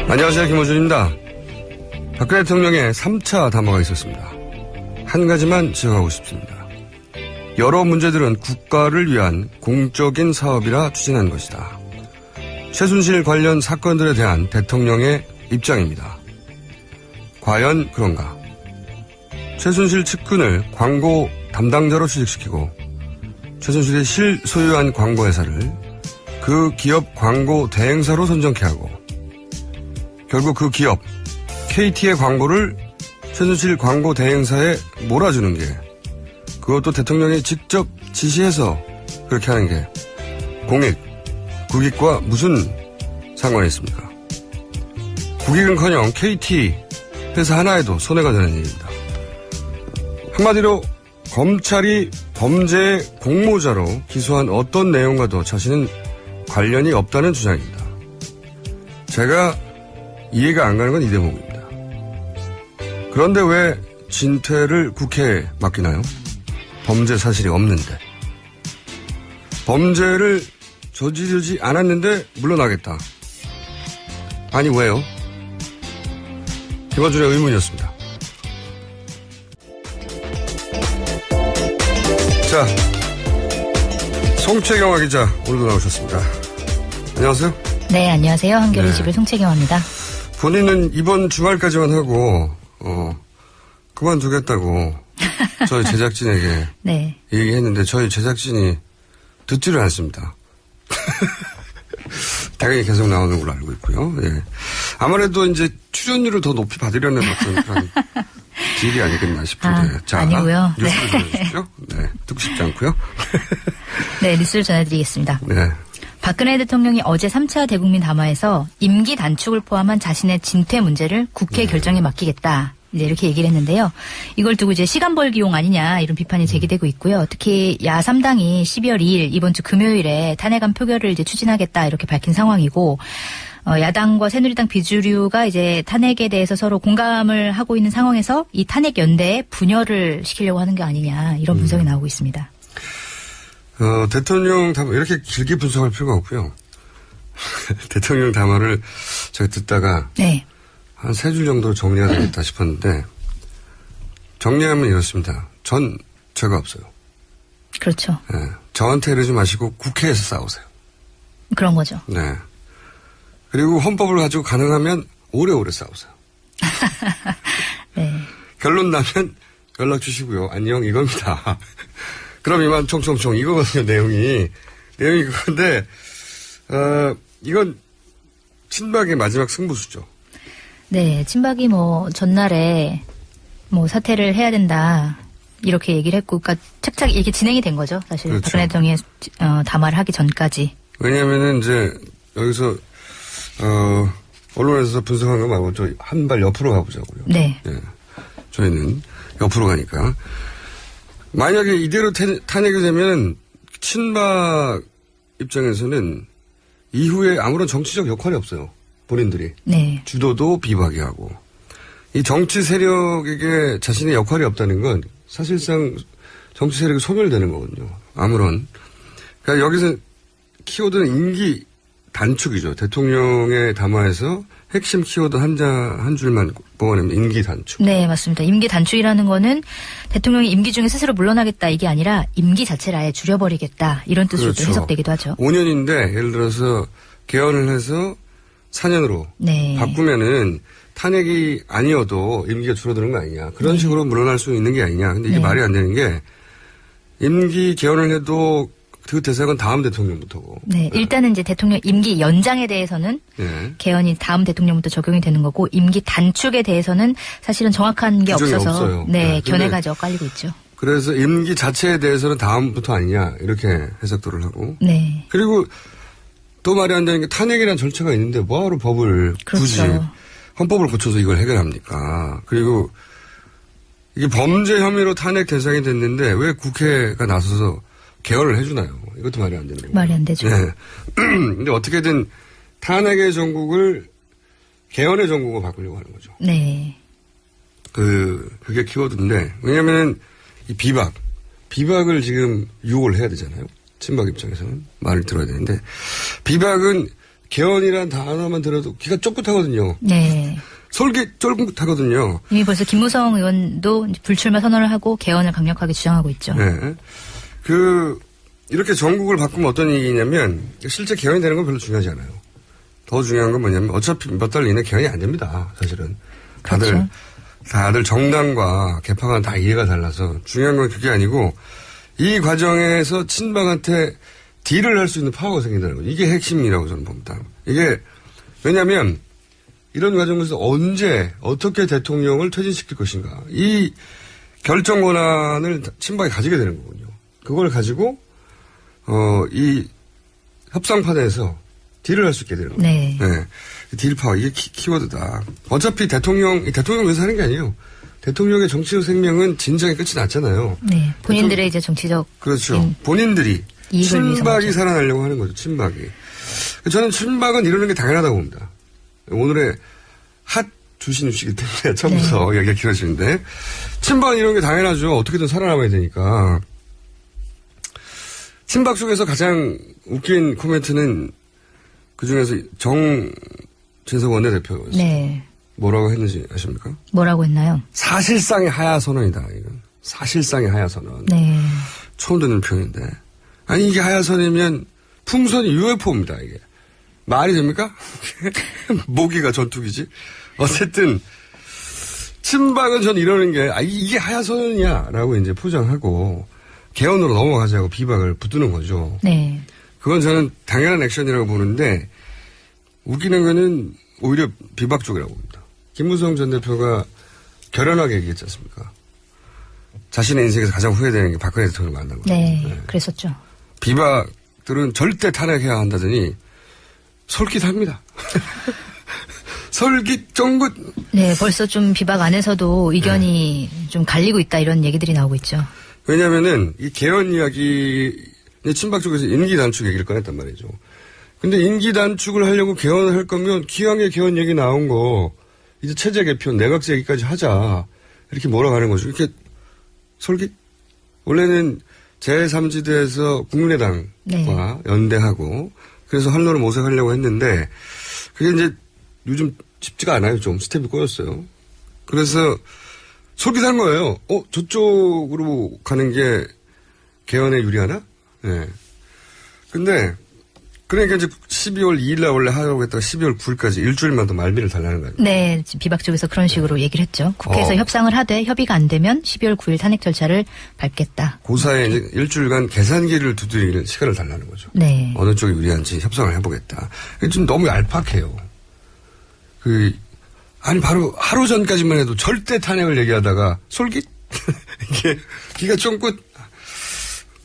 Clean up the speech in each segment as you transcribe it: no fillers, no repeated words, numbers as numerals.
안녕하세요. 김호준입니다. 박근혜 대통령의 3차 담화가 있었습니다. 한 가지만 지적하고 싶습니다. 여러 문제들은 국가를 위한 공적인 사업이라 추진한 것이다. 최순실 관련 사건들에 대한 대통령의 입장입니다. 과연 그런가? 최순실 측근을 광고 담당자로 취직시키고 최순실이 실소유한 광고회사를 그 기업 광고 대행사로 선정케 하고 결국 그 기업 KT의 광고를 최순실 광고 대행사에 몰아주는 게 그것도 대통령이 직접 지시해서 그렇게 하는 게 공익, 국익과 무슨 상관이 있습니까? 국익은커녕 KT 회사 하나에도 손해가 되는 일입니다. 한마디로 검찰이 범죄 공모자로 기소한 어떤 내용과도 자신은 관련이 없다는 주장입니다. 제가 이해가 안 가는 건 이 대목입니다. 그런데 왜 진퇴를 국회에 맡기나요? 범죄 사실이 없는데. 범죄를 저지르지 않았는데 물러나겠다. 아니 왜요? 김어준의 의문이었습니다. 자, 송채경화 기자 오늘도 나오셨습니다. 안녕하세요. 네, 안녕하세요. 한겨레 21 송채경화입니다. 본인은 이번 주말까지만 하고 그만두겠다고 저희 제작진에게 네. 얘기했는데 저희 제작진이 듣지를 않습니다. 당연히 계속 나오는 걸로 알고 있고요. 예. 아무래도 이제 출연료를 더 높이 받으려는 어떤 그런 딜이 아니겠나 싶은데. 자, 아니고요. 뉴스를 전해주시죠. 네, 듣고 싶지 않고요. 네, 뉴스를 전해드리겠습니다. 네. 박근혜 대통령이 어제 3차 대국민 담화에서 임기 단축을 포함한 자신의 진퇴 문제를 국회 결정에 맡기겠다. 이제 이렇게 얘기를 했는데요. 이걸 두고 이제 시간 벌기용 아니냐 이런 비판이 제기되고 있고요. 특히 야3당이 12월 2일 이번 주 금요일에 탄핵안 표결을 이제 추진하겠다 이렇게 밝힌 상황이고 야당과 새누리당 비주류가 이제 탄핵에 대해서 서로 공감을 하고 있는 상황에서 이 탄핵 연대에 분열을 시키려고 하는 게 아니냐 이런 분석이 나오고 있습니다. 대통령 담화 이렇게 길게 분석할 필요가 없고요. 대통령 담화를 제가 듣다가 네. 한 3줄 정도로 정리가 되겠다 싶었는데 정리하면 이렇습니다. 전 죄가 없어요. 그렇죠. 네. 저한테 이러지 마시고 국회에서 싸우세요. 그런 거죠. 네. 그리고 헌법을 가지고 가능하면 오래오래 싸우세요. 네. 결론 나면 연락 주시고요. 안녕 이겁니다. 그럼 이만 총총총 이거거든요. 내용이 그건데 이건 친박의 마지막 승부수죠. 네, 친박이 전날에 사퇴를 해야 된다. 이렇게 얘기를 했고, 그러니까 착착 이렇게 진행이 된 거죠. 사실. 그렇죠. 박근혜 대통령의 담화를 하기 전까지. 왜냐면은 이제 여기서, 언론에서 분석한 거 말고 저 한 발 옆으로 가보자고요. 네. 예. 저희는 옆으로 가니까. 만약에 이대로 탄핵이 되면 친박 입장에서는 이후에 아무런 정치적 역할이 없어요. 본인들이. 네. 주도도 비박이 하고. 이 정치 세력에게 자신의 역할이 없다는 건 사실상 정치 세력이 소멸되는 거거든요. 아무런. 그러니까 여기서 키워드는 임기 단축이죠. 대통령의 담화에서 핵심 키워드 한 줄만 뽑아내면 임기 단축. 네, 맞습니다. 임기 단축이라는 거는 대통령이 임기 중에 스스로 물러나겠다 이게 아니라 임기 자체를 아예 줄여버리겠다. 이런 뜻으로 그렇죠. 해석되기도 하죠. 5년인데 예를 들어서 개헌을 해서 4년으로 네. 바꾸면은 탄핵이 아니어도 임기가 줄어드는 거 아니냐. 그런 네. 식으로 물러날 수 있는 게 아니냐. 근데 이게 네. 말이 안 되는 게 임기 개헌을 해도 그 대상은 다음 대통령부터고. 네. 일단은 이제 대통령 임기 연장에 대해서는 네. 개헌이 다음 대통령부터 적용이 되는 거고 임기 단축에 대해서는 사실은 정확한 게 규정이 없어서 없어요. 네, 네. 견해가 엇갈리고 있죠. 그래서 임기 자체에 대해서는 다음부터 아니냐. 이렇게 해석도를 하고. 네. 그리고 또 말이 안 되는 게 탄핵이라는 절차가 있는데 뭐하러 법을 그렇죠. 굳이 헌법을 고쳐서 이걸 해결합니까? 그리고 이게 범죄 혐의로 탄핵 대상이 됐는데 왜 국회가 나서서 개헌을 해주나요? 이것도 말이 안 되는 거예요. 말이 안 되죠. 네. 근데 어떻게든 탄핵의 전국을 개헌의 전국으로 바꾸려고 하는 거죠. 네. 그게 키워드인데 왜냐면은 이 비박을 지금 유혹을 해야 되잖아요. 친박 입장에서는 말을 들어야 되는데 비박은 개헌이란 단어만 들어도 귀가 쫑긋하거든요. 네. 쫄깃하거든요. 이미 벌써 김무성 의원도 불출마 선언을 하고 개헌을 강력하게 주장하고 있죠. 네. 이렇게 전국을 바꾸면 어떤 얘기냐면 실제 개헌이 되는 건 별로 중요하지 않아요. 더 중요한 건 뭐냐면 어차피 몇 달 이내 개헌이 안 됩니다. 사실은. 그렇죠. 다들 정당과 개파가 다 이해가 달라서 중요한 건 그게 아니고 이 과정에서 친박한테 딜을 할 수 있는 파워가 생긴다는 거죠. 이게 핵심이라고 저는 봅니다. 이게 왜냐하면 이런 과정에서 언제 어떻게 대통령을 퇴진시킬 것인가 이 결정 권한을 친박이 가지게 되는 거군요. 그걸 가지고 이 협상판에서 딜을 할 수 있게 되는 거예요. 네. 딜 파워 이게 키워드다. 어차피 대통령 위해서 하는 게 아니에요. 대통령의 정치적 생명은 진작에 끝이 났잖아요. 네. 본인들의 이제 정치적 그렇죠. 본인들이 친박이 살아나려고 하는 거죠. 친박이. 저는 친박은 이러는 게 당연하다고 봅니다. 오늘의 핫 주신 뉴스이기 때문에 처음부터 이야기가 길어지는데 친박은 이런 게 당연하죠. 어떻게든 살아남아야 되니까. 친박 속에서 가장 웃긴 코멘트는 그중에서 정진석 원내대표였어요. 네. 뭐라고 했는지 아십니까? 뭐라고 했나요? 사실상의 하야 선언이다. 이건 사실상의 하야 선언. 네. 처음 듣는 표현인데. 아니 이게 하야 선이면 풍선이 UFO입니다. 이게 말이 됩니까? 모기가 전투기지. 어쨌든 친박은 전 이러는 게 이게 하야 선언이야라고 이제 포장하고 개헌으로 넘어가자고 비박을 붙드는 거죠. 네. 그건 저는 당연한 액션이라고 보는데 웃기는 거는 오히려 비박 쪽이라고 봅니다. 김무성 전 대표가 결연하게 얘기했지 않습니까? 자신의 인생에서 가장 후회되는 게 박근혜 대통령을 만난 거예요. 네, 그랬었죠. 비박들은 절대 탄핵해야 한다더니 솔깃합니다. 솔깃 쫑긋. 네, 벌써 좀 비박 안에서도 의견이 좀 갈리고 있다 이런 얘기들이 나오고 있죠. 왜냐면은 이 개헌 이야기 친박 쪽에서 임기 단축 얘기를 꺼냈단 말이죠. 근데 임기 단축을 하려고 개헌을 할 거면 기왕에 개헌 얘기 나온 거 이제 체제 개편 내각제 얘기까지 하자 이렇게 몰아가는 거죠. 이렇게 솔깃. 원래는 제3지대에서 국민의당과 네. 연대하고 그래서 한로를 모색하려고 했는데 그게 이제 요즘 쉽지가 않아요. 좀 스텝이 꼬였어요. 그래서 솔깃한 거예요. 저쪽으로 가는 게 개헌에 유리하나? 네. 근데 그러니까 이제 12월 2일 날 원래 하려고 했다가 12월 9일까지 일주일만 더 말미를 달라는 거예요. 네. 비박 쪽에서 그런 식으로 얘기를 했죠. 국회에서 협상을 하되 협의가 안 되면 12월 9일 탄핵 절차를 밟겠다. 그 사이에 이제 일주일간 계산기를 두드릴 시간을 달라는 거죠. 네. 어느 쪽이 유리한지 협상을 해보겠다. 좀 너무 얄팍해요. 아니 바로 하루 전까지만 해도 절대 탄핵을 얘기하다가 솔깃? 이게 기가 쫑긋?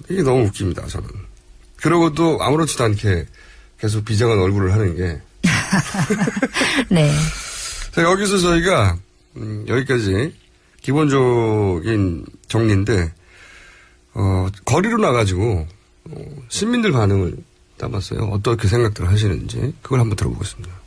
이게 너무 웃깁니다. 저는. 그러고도 아무렇지도 않게 계속 비장한 얼굴을 하는 게. 네. 자, 여기서 저희가 여기까지 기본적인 정리인데 거리로 나가지고 시민들 반응을 따봤어요. 어떻게 생각들 하시는지 그걸 한번 들어보겠습니다.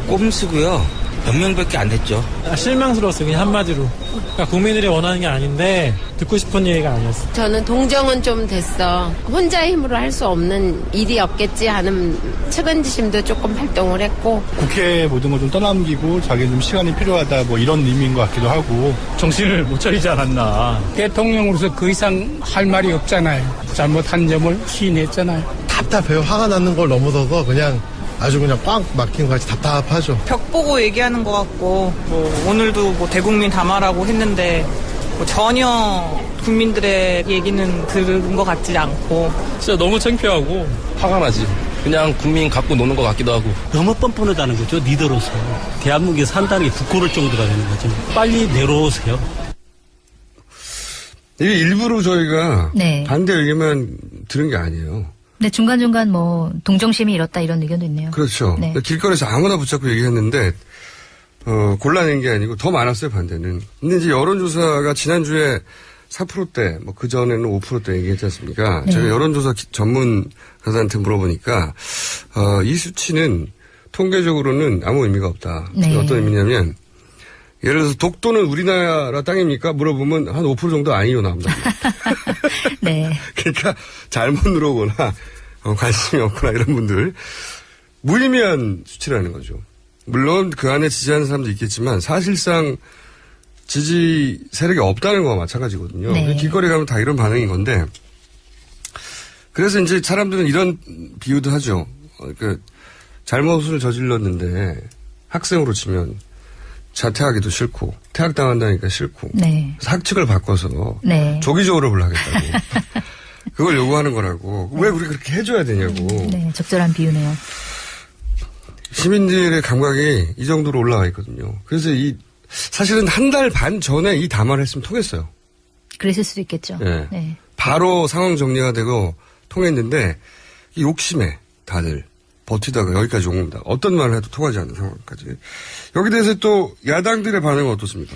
꼼수고요. 변명밖에 안 됐죠. 실망스러웠어요. 그냥 한마디로. 그러니까 국민들이 원하는 게 아닌데 듣고 싶은 얘기가 아니었어요. 저는 동정은 좀 됐어. 혼자의 힘으로 할 수 없는 일이었겠지 하는 측은지심도 조금 발동을 했고. 국회 모든 걸 좀 떠넘기고 자기는 좀 시간이 필요하다 뭐 이런 의미인 것 같기도 하고. 정신을 못 차리지 않았나. 대통령으로서 그 이상 할 말이 없잖아요. 잘못한 점을 시인했잖아요. 답답해요. 화가 나는 걸 넘어서서 그냥 아주 그냥 꽉 막힌 것 같이 답답하죠. 벽 보고 얘기하는 것 같고 오늘도 대국민 담화라고 했는데 전혀 국민들의 얘기는 들은 것 같지 않고 진짜 너무 창피하고 화가 나지. 그냥 국민 갖고 노는 것 같기도 하고. 너무 뻔뻔하다는 거죠. 리더로서. 대한민국에 산다는 게 부끄러울 정도가 되는 거죠. 빨리 내려오세요. 이게 일부러 저희가 네. 반대 의견만 들은 게 아니에요. 네, 중간중간 동정심이 이렇다 이런 의견도 있네요. 그렇죠. 네. 길거리에서 아무나 붙잡고 얘기했는데, 골라낸 게 아니고 더 많았어요, 반대는. 근데 이제 여론조사가 지난주에 4%대, 그전에는 5%대 얘기했지 않습니까? 네. 제가 여론조사 전문가들한테 물어보니까, 이 수치는 통계적으로는 아무 의미가 없다. 네. 어떤 의미냐면, 예를 들어서 독도는 우리나라 땅입니까? 물어보면 한 5% 정도 아니요 나옵니다. 네. 그러니까 잘못 누르거나 관심이 없거나 이런 분들. 무의미한 수치라는 거죠. 물론 그 안에 지지하는 사람도 있겠지만 사실상 지지 세력이 없다는 거와 마찬가지거든요. 네. 길거리 가면 다 이런 반응인 건데 그래서 이제 사람들은 이런 비유도 하죠. 잘못을 저질렀는데 학생으로 치면 자퇴하기도 싫고 퇴학당한다니까 싫고 네. 그래서 학칙을 바꿔서 네. 조기 졸업을 하겠다고 그걸 요구하는 거라고 왜 우리 그렇게 해줘야 되냐고. 네, 적절한 비유네요. 시민들의 감각이 이 정도로 올라가 있거든요. 그래서 사실은 한 달 반 전에 이 담화를 했으면 통했어요. 그랬을 수도 있겠죠. 네. 네. 바로 상황 정리가 되고 통했는데 이 욕심에 다들 버티다가 여기까지 온 겁니다. 어떤 말을 해도 통하지 않는 상황까지. 여기 대해서 또 야당들의 반응은 어떻습니까?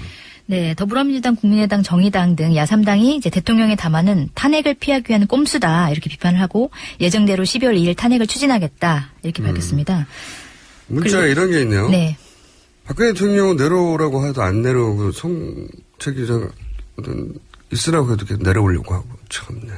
네, 더불어민주당, 국민의당, 정의당 등 야3당이 이제 대통령의 담화는 탄핵을 피하기 위한 꼼수다 이렇게 비판을 하고 예정대로 12월 2일 탄핵을 추진하겠다 이렇게 밝혔습니다. 문자에 이런 게 있네요. 네. 박근혜 대통령은 내려오라고 해도 안 내려오고 송책기자는 있으라고 해도 계속 내려오려고 하고 참네.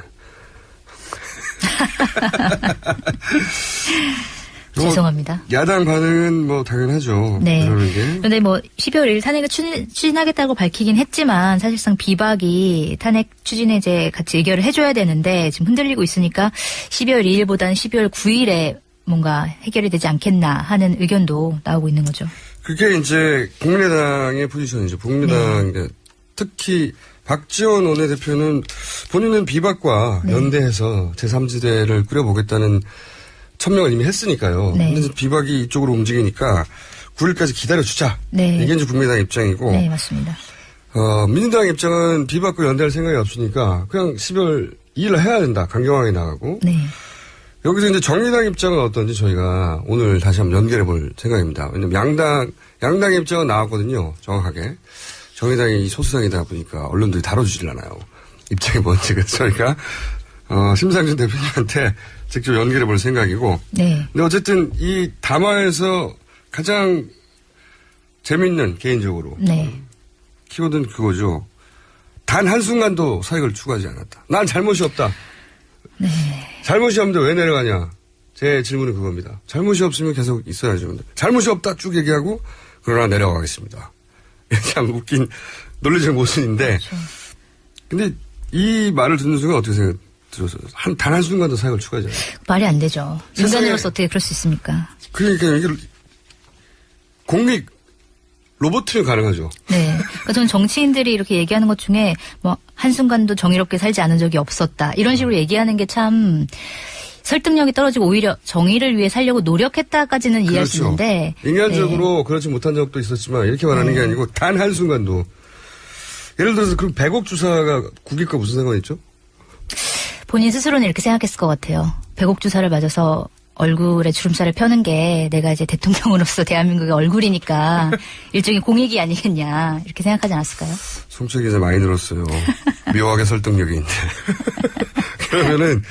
죄송합니다. 야당 반응은 뭐 당연하죠. 네. 그러는 게. 그런데 뭐 12월 1일 탄핵을 추진하겠다고 밝히긴 했지만 사실상 비박이 탄핵 추진에 이제 같이 의결을 해줘야 되는데 지금 흔들리고 있으니까 12월 2일보다는 12월 9일에 뭔가 해결이 되지 않겠나 하는 의견도 나오고 있는 거죠. 그게 이제 국민의당의 포지션이죠. 국민의당 네. 특히 박지원 원내대표는 본인은 비박과 연대해서 제3지대를 꾸려보겠다는 천명을 이미 했으니까요. 네. 근데 비박이 이쪽으로 움직이니까 9일까지 기다려주자. 네. 이게 이제 국민의당 입장이고. 네, 맞습니다. 민주당 입장은 비박과 연대할 생각이 없으니까 그냥 12월 2일 해야 된다. 강경하게 나가고. 네. 여기서 이제 정의당 입장은 어떤지 저희가 오늘 다시 한번 연결해 볼 생각입니다. 왜냐면 양당의 입장은 나왔거든요. 정확하게. 정의당이 소수당이다 보니까 언론들이 다뤄주질 않아요. 입장이 뭔지. 그래서 저희가, 심상준 대표님한테 직접 연결해 볼 생각이고. 네. 근데 어쨌든 이 담화에서 가장 재밌는 개인적으로. 네. 키워드는 그거죠. 단 한순간도 사익을 추구하지 않았다. 난 잘못이 없다. 네. 잘못이 없는데 왜 내려가냐. 제 질문은 그겁니다. 잘못이 없으면 계속 있어야죠. 근데 잘못이 없다 쭉 얘기하고 그러나 내려가겠습니다. 참 웃긴 놀라지는 모순인데. 그렇죠. 근데 이 말을 듣는 순간 어떻게 들었어요? 단 한순간도 사익을 추구하지 않아요. 말이 안 되죠. 인간으로서 어떻게 그럴 수 있습니까? 그러니까 이게 공익 로봇이면 가능하죠. 네. 그러니까 저는 정치인들이 이렇게 얘기하는 것 중에 뭐 한순간도 정의롭게 살지 않은 적이 없었다. 이런 식으로 얘기하는 게 참 설득력이 떨어지고 오히려 정의를 위해 살려고 노력했다까지는 이해할 수 그렇죠. 있는데. 인간적으로 네. 그렇지 못한 적도 있었지만 이렇게 말하는 게 아니고 단 한순간도. 예를 들어서 그럼 100억 주사가 국익과 무슨 상관이 있죠? 본인 스스로는 이렇게 생각했을 것 같아요. 100억 주사를 맞아서 얼굴에 주름살을 펴는 게 내가 이제 대통령으로서 대한민국의 얼굴이니까 일종의 공익이 아니겠냐 이렇게 생각하지 않았을까요? 송채 기자 많이 늘었어요. 묘하게 설득력이 있는데. 그러면은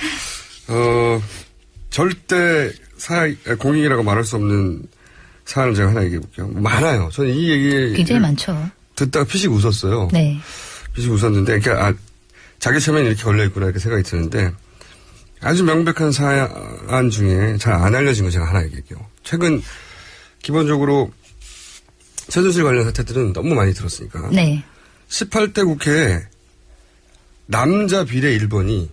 절대 공익이라고 말할 수 없는 사안을 제가 하나 얘기해 볼게요. 많아요. 저는 이 얘기 굉장히 많죠. 듣다가 피식 웃었어요. 네. 피식 웃었는데 그러니까 자기 처면이 이렇게 걸려있구나 이렇게 생각이 드는데 아주 명백한 사안 중에 잘 안 알려진 거 제가 하나 얘기할게요. 최근 기본적으로 최순실 관련 사태들은 너무 많이 들었으니까. 네. 18대 국회에 남자 비례 1번이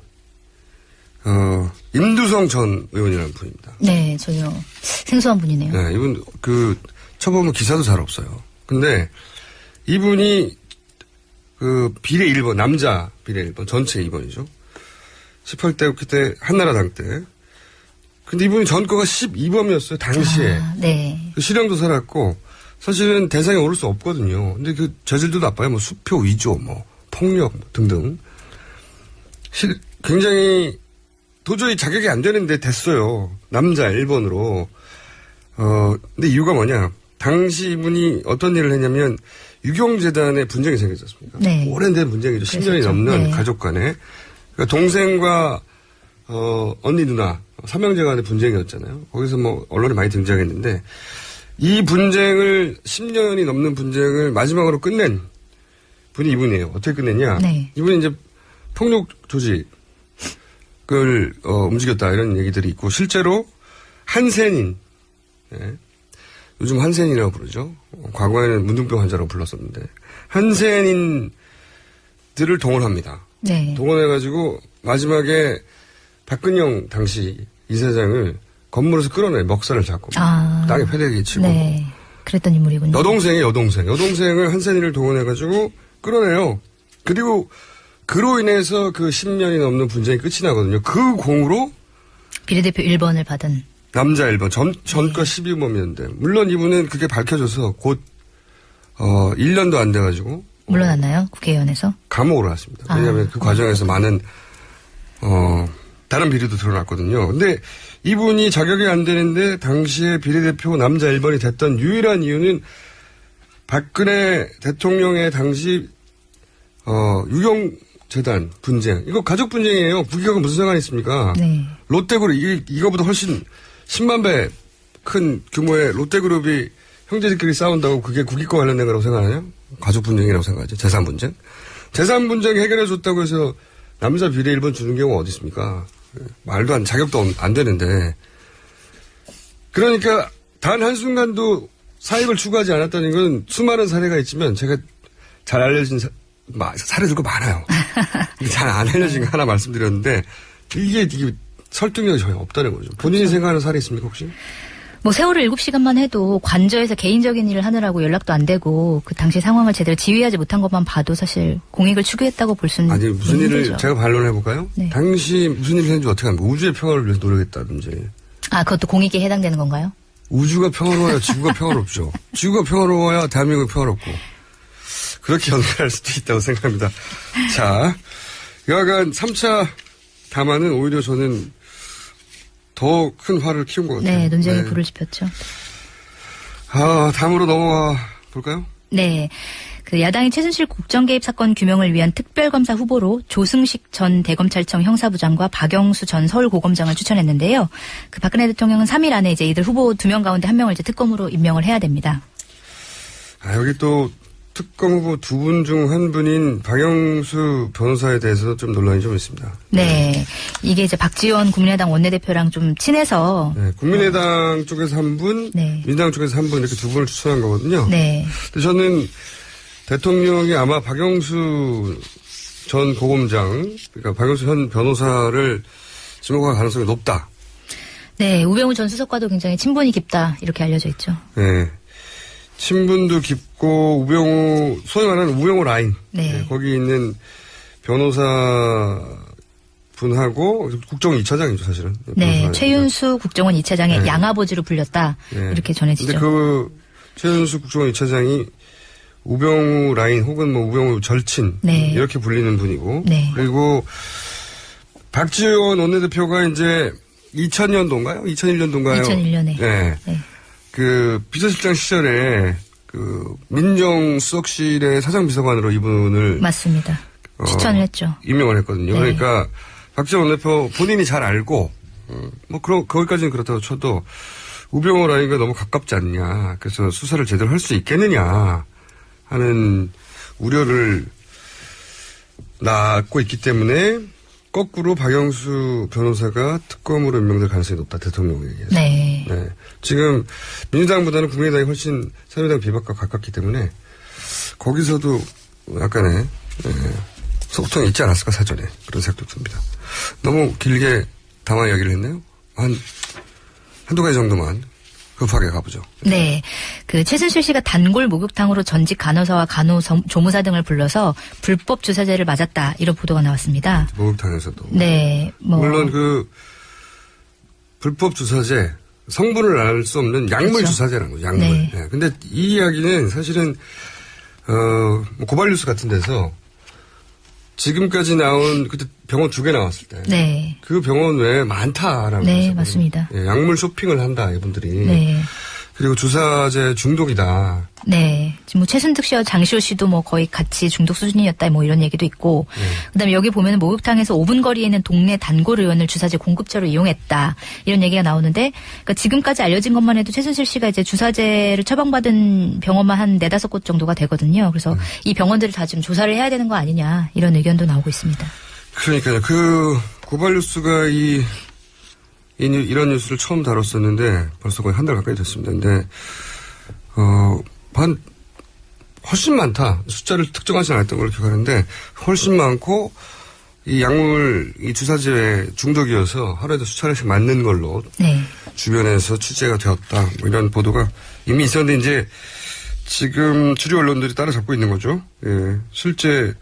임두성 전 의원이라는 분입니다. 네, 전혀 생소한 분이네요. 네, 이분 쳐보면 기사도 잘 없어요. 근데 이분이 비례 1번 남자 비례 1번 전체 2번이죠. 18대 국회 때 한나라당 때. 근데 이분이 전과가 12범이었어요. 당시에. 네. 실형도 살았고 사실은 대상에 오를 수 없거든요. 근데 그 저질도 나빠요. 뭐 수표 위조, 뭐 폭력 등등. 굉장히 도저히 자격이 안 되는데 됐어요. 남자 1번으로. 근데 이유가 뭐냐. 당시 이분이 어떤 일을 했냐면 유경재단에 분쟁이 생겼지 않습니까? 네. 오랜 분쟁이죠. 10년이 넘는 네. 가족 간에. 그러니까 동생과 언니 누나 삼형제 간의 분쟁이었잖아요. 거기서 뭐 언론에 많이 등장했는데 이 분쟁을 10년이 넘는 분쟁을 마지막으로 끝낸 분이 이분이에요. 어떻게 끝냈냐? 네. 이분이 이제 폭력 조직을 움직였다 이런 얘기들이 있고 실제로 한센인 예. 요즘 한센이라고 부르죠. 과거에는 문둥병 환자라고 불렀었는데 한센인들을 동원합니다. 네. 동원해가지고 마지막에 박근영 당시 이사장을 건물에서 끌어내 먹살을 잡고 땅에 패대기 치고 네. 그랬던 인물이군요. 여동생을 한센이를 동원해가지고 끌어내요. 그리고 그로 인해서 그 10년이 넘는 분쟁이 끝이 나거든요. 그 공으로 비례대표 1번을 받은 남자 1번 전과 12범이었는데 물론 이분은 그게 밝혀져서 곧 1년도 안 돼가지고 물러났나요? 국회의원에서? 감옥으로 갔습니다. 왜냐하면 그 과정에서 많은 다른 비리도 드러났거든요. 근데 이분이 자격이 안 되는데 당시에 비례대표 남자 1번이 됐던 유일한 이유는 박근혜 대통령의 당시 유경재단 분쟁. 이거 가족 분쟁이에요. 국익하고 무슨 상관이 있습니까? 네. 롯데그룹 이거보다 훨씬 10만 배 큰 규모의 롯데그룹이 형제들끼리 싸운다고 그게 국익과 관련된 거라고 생각하냐? 가족 분쟁이라고 생각하죠. 재산 분쟁. 재산 분쟁 해결해 줬다고 해서 남자 비례 1번 주는 경우가 어디 있습니까? 말도 자격도 안 되는데. 그러니까 단 한순간도 사익을 추구하지 않았다는 건 수많은 사례가 있지만 제가 잘 알려진 사례들도 많아요. 잘 안 알려진 거 하나 말씀드렸는데 이게 설득력이 전혀 없다는 거죠. 본인이 생각하는 사례 있습니까 혹시? 뭐 세월을 7시간만 해도 관저에서 개인적인 일을 하느라고 연락도 안 되고 그 당시 상황을 제대로 지휘하지 못한 것만 봐도 사실 공익을 추구했다고 볼 수는 아니 무슨 일을 힘들죠. 제가 반론해 볼까요? 네. 당시 무슨 일을 했는지 어떻게 합니까? 우주의 평화를 위해서 노력했다든지. 그것도 공익에 해당되는 건가요? 우주가 평화로워야 지구가 평화롭죠. 지구가 평화로워야 대한민국이 평화롭고 그렇게 연결할 수도 있다고 생각합니다. 자, 여하간 3차 담화는 오히려 저는 더 큰 화를 키운 것 같아요. 네, 논쟁에 불을 지폈죠. 다음으로 넘어가 볼까요? 네. 그 야당이 최순실 국정 개입 사건 규명을 위한 특별검사 후보로 조승식 전 대검찰청 형사부장과 박영수 전 서울고검장을 추천했는데요. 그 박근혜 대통령은 3일 안에 이제 이들 후보 2명 가운데 1명을 이제 특검으로 임명을 해야 됩니다. 여기 또 특검 후보 2분 중 한 분인 박영수 변호사에 대해서 좀 논란이 좀 있습니다. 네. 이게 이제 박지원 국민의당 원내대표랑 좀 친해서. 네. 국민의당 쪽에서 한 분, 네. 민주당 쪽에서 한 분 이렇게 2분을 추천한 거거든요. 네. 근데 저는 대통령이 아마 박영수 전 고검장, 그러니까 박영수 현 변호사를 지목할 가능성이 높다. 네. 우병우 전 수석과도 굉장히 친분이 깊다. 이렇게 알려져 있죠. 네. 친분도 깊고 우병우 소위 말하는 우병우 라인. 네. 네, 거기 있는 변호사 분하고 국정원 2차장이죠 사실은. 네. 최윤수 국정원 2차장의 네. 양아버지로 불렸다. 네. 이렇게 전해지죠. 근데 그 최윤수 국정원 2차장이 우병우 라인 혹은 뭐 우병우 절친 네. 이렇게 불리는 분이고. 네. 그리고 박지원 원내대표가 이제 2000년도인가요? 2001년도인가요? 2001년에. 네. 네. 그 비서실장 시절에 그 민정수석실의 사장비서관으로 이분을 맞습니다. 추천을 했죠. 임명을 했거든요. 네. 그러니까 박지원 원내대표 본인이 잘 알고 뭐 거기까지는 그렇다고 쳐도 우병우 라인과 너무 가깝지 않냐. 그래서 수사를 제대로 할 수 있겠느냐 하는 우려를 낳고 있기 때문에 거꾸로 박영수 변호사가 특검으로 임명될 가능성이 높다. 대통령에 의해서. 네. 네. 지금 민주당보다는 국민의당이 훨씬 새누리당 비박과 가깝기 때문에 거기서도 약간의 소통이 있지 않았을까 사전에 그런 생각도 듭니다. 너무 길게 담화 이야기를 했네요. 한두 가지 정도만 급하게 가보죠. 네. 그 최순실 씨가 단골 목욕탕으로 전직 간호사와 간호조무사 등을 불러서 불법 주사제를 맞았다. 이런 보도가 나왔습니다. 목욕탕에서도. 네. 물론 그 불법 주사제 성분을 알 수 없는 약물 그렇죠. 주사제라는 거죠. 약물. 네. 네. 근데 이 이야기는 사실은 뭐 고발 뉴스 같은 데서 지금까지 나온 그때 병원 2개 나왔을 때. 네. 그 병원 외에 많다라는 네, 거죠. 맞습니다. 예, 약물 쇼핑을 한다, 이분들이. 네. 그리고 주사제 중독이다. 네. 지금 뭐 최순득 씨와 장시호 씨도 뭐 거의 같이 중독 수준이었다 뭐 이런 얘기도 있고. 그다음에 여기 보면 목욕탕에서 5분 거리에 있는 동네 단골 의원을 주사제 공급처로 이용했다. 이런 얘기가 나오는데 그러니까 지금까지 알려진 것만 해도 최순실 씨가 이제 주사제를 처방받은 병원만 한 4-5곳 정도가 되거든요. 그래서 이 병원들을 다 지금 조사를 해야 되는 거 아니냐 이런 의견도 나오고 있습니다. 그러니까요. 그 고발 뉴스가 이 이런 뉴스를 처음 다뤘었는데 벌써 거의 한 달 가까이 됐습니다. 근데 훨씬 많다. 숫자를 특정하지 않았던 걸로 기억하는데 훨씬 많고 이 약물 이 주사제에 중독이어서 하루에도 수차례씩 맞는 걸로 네. 주변에서 취재가 되었다. 뭐 이런 보도가 이미 있었는데 이제 지금 주류 언론들이 따라잡고 있는 거죠. 예. 실제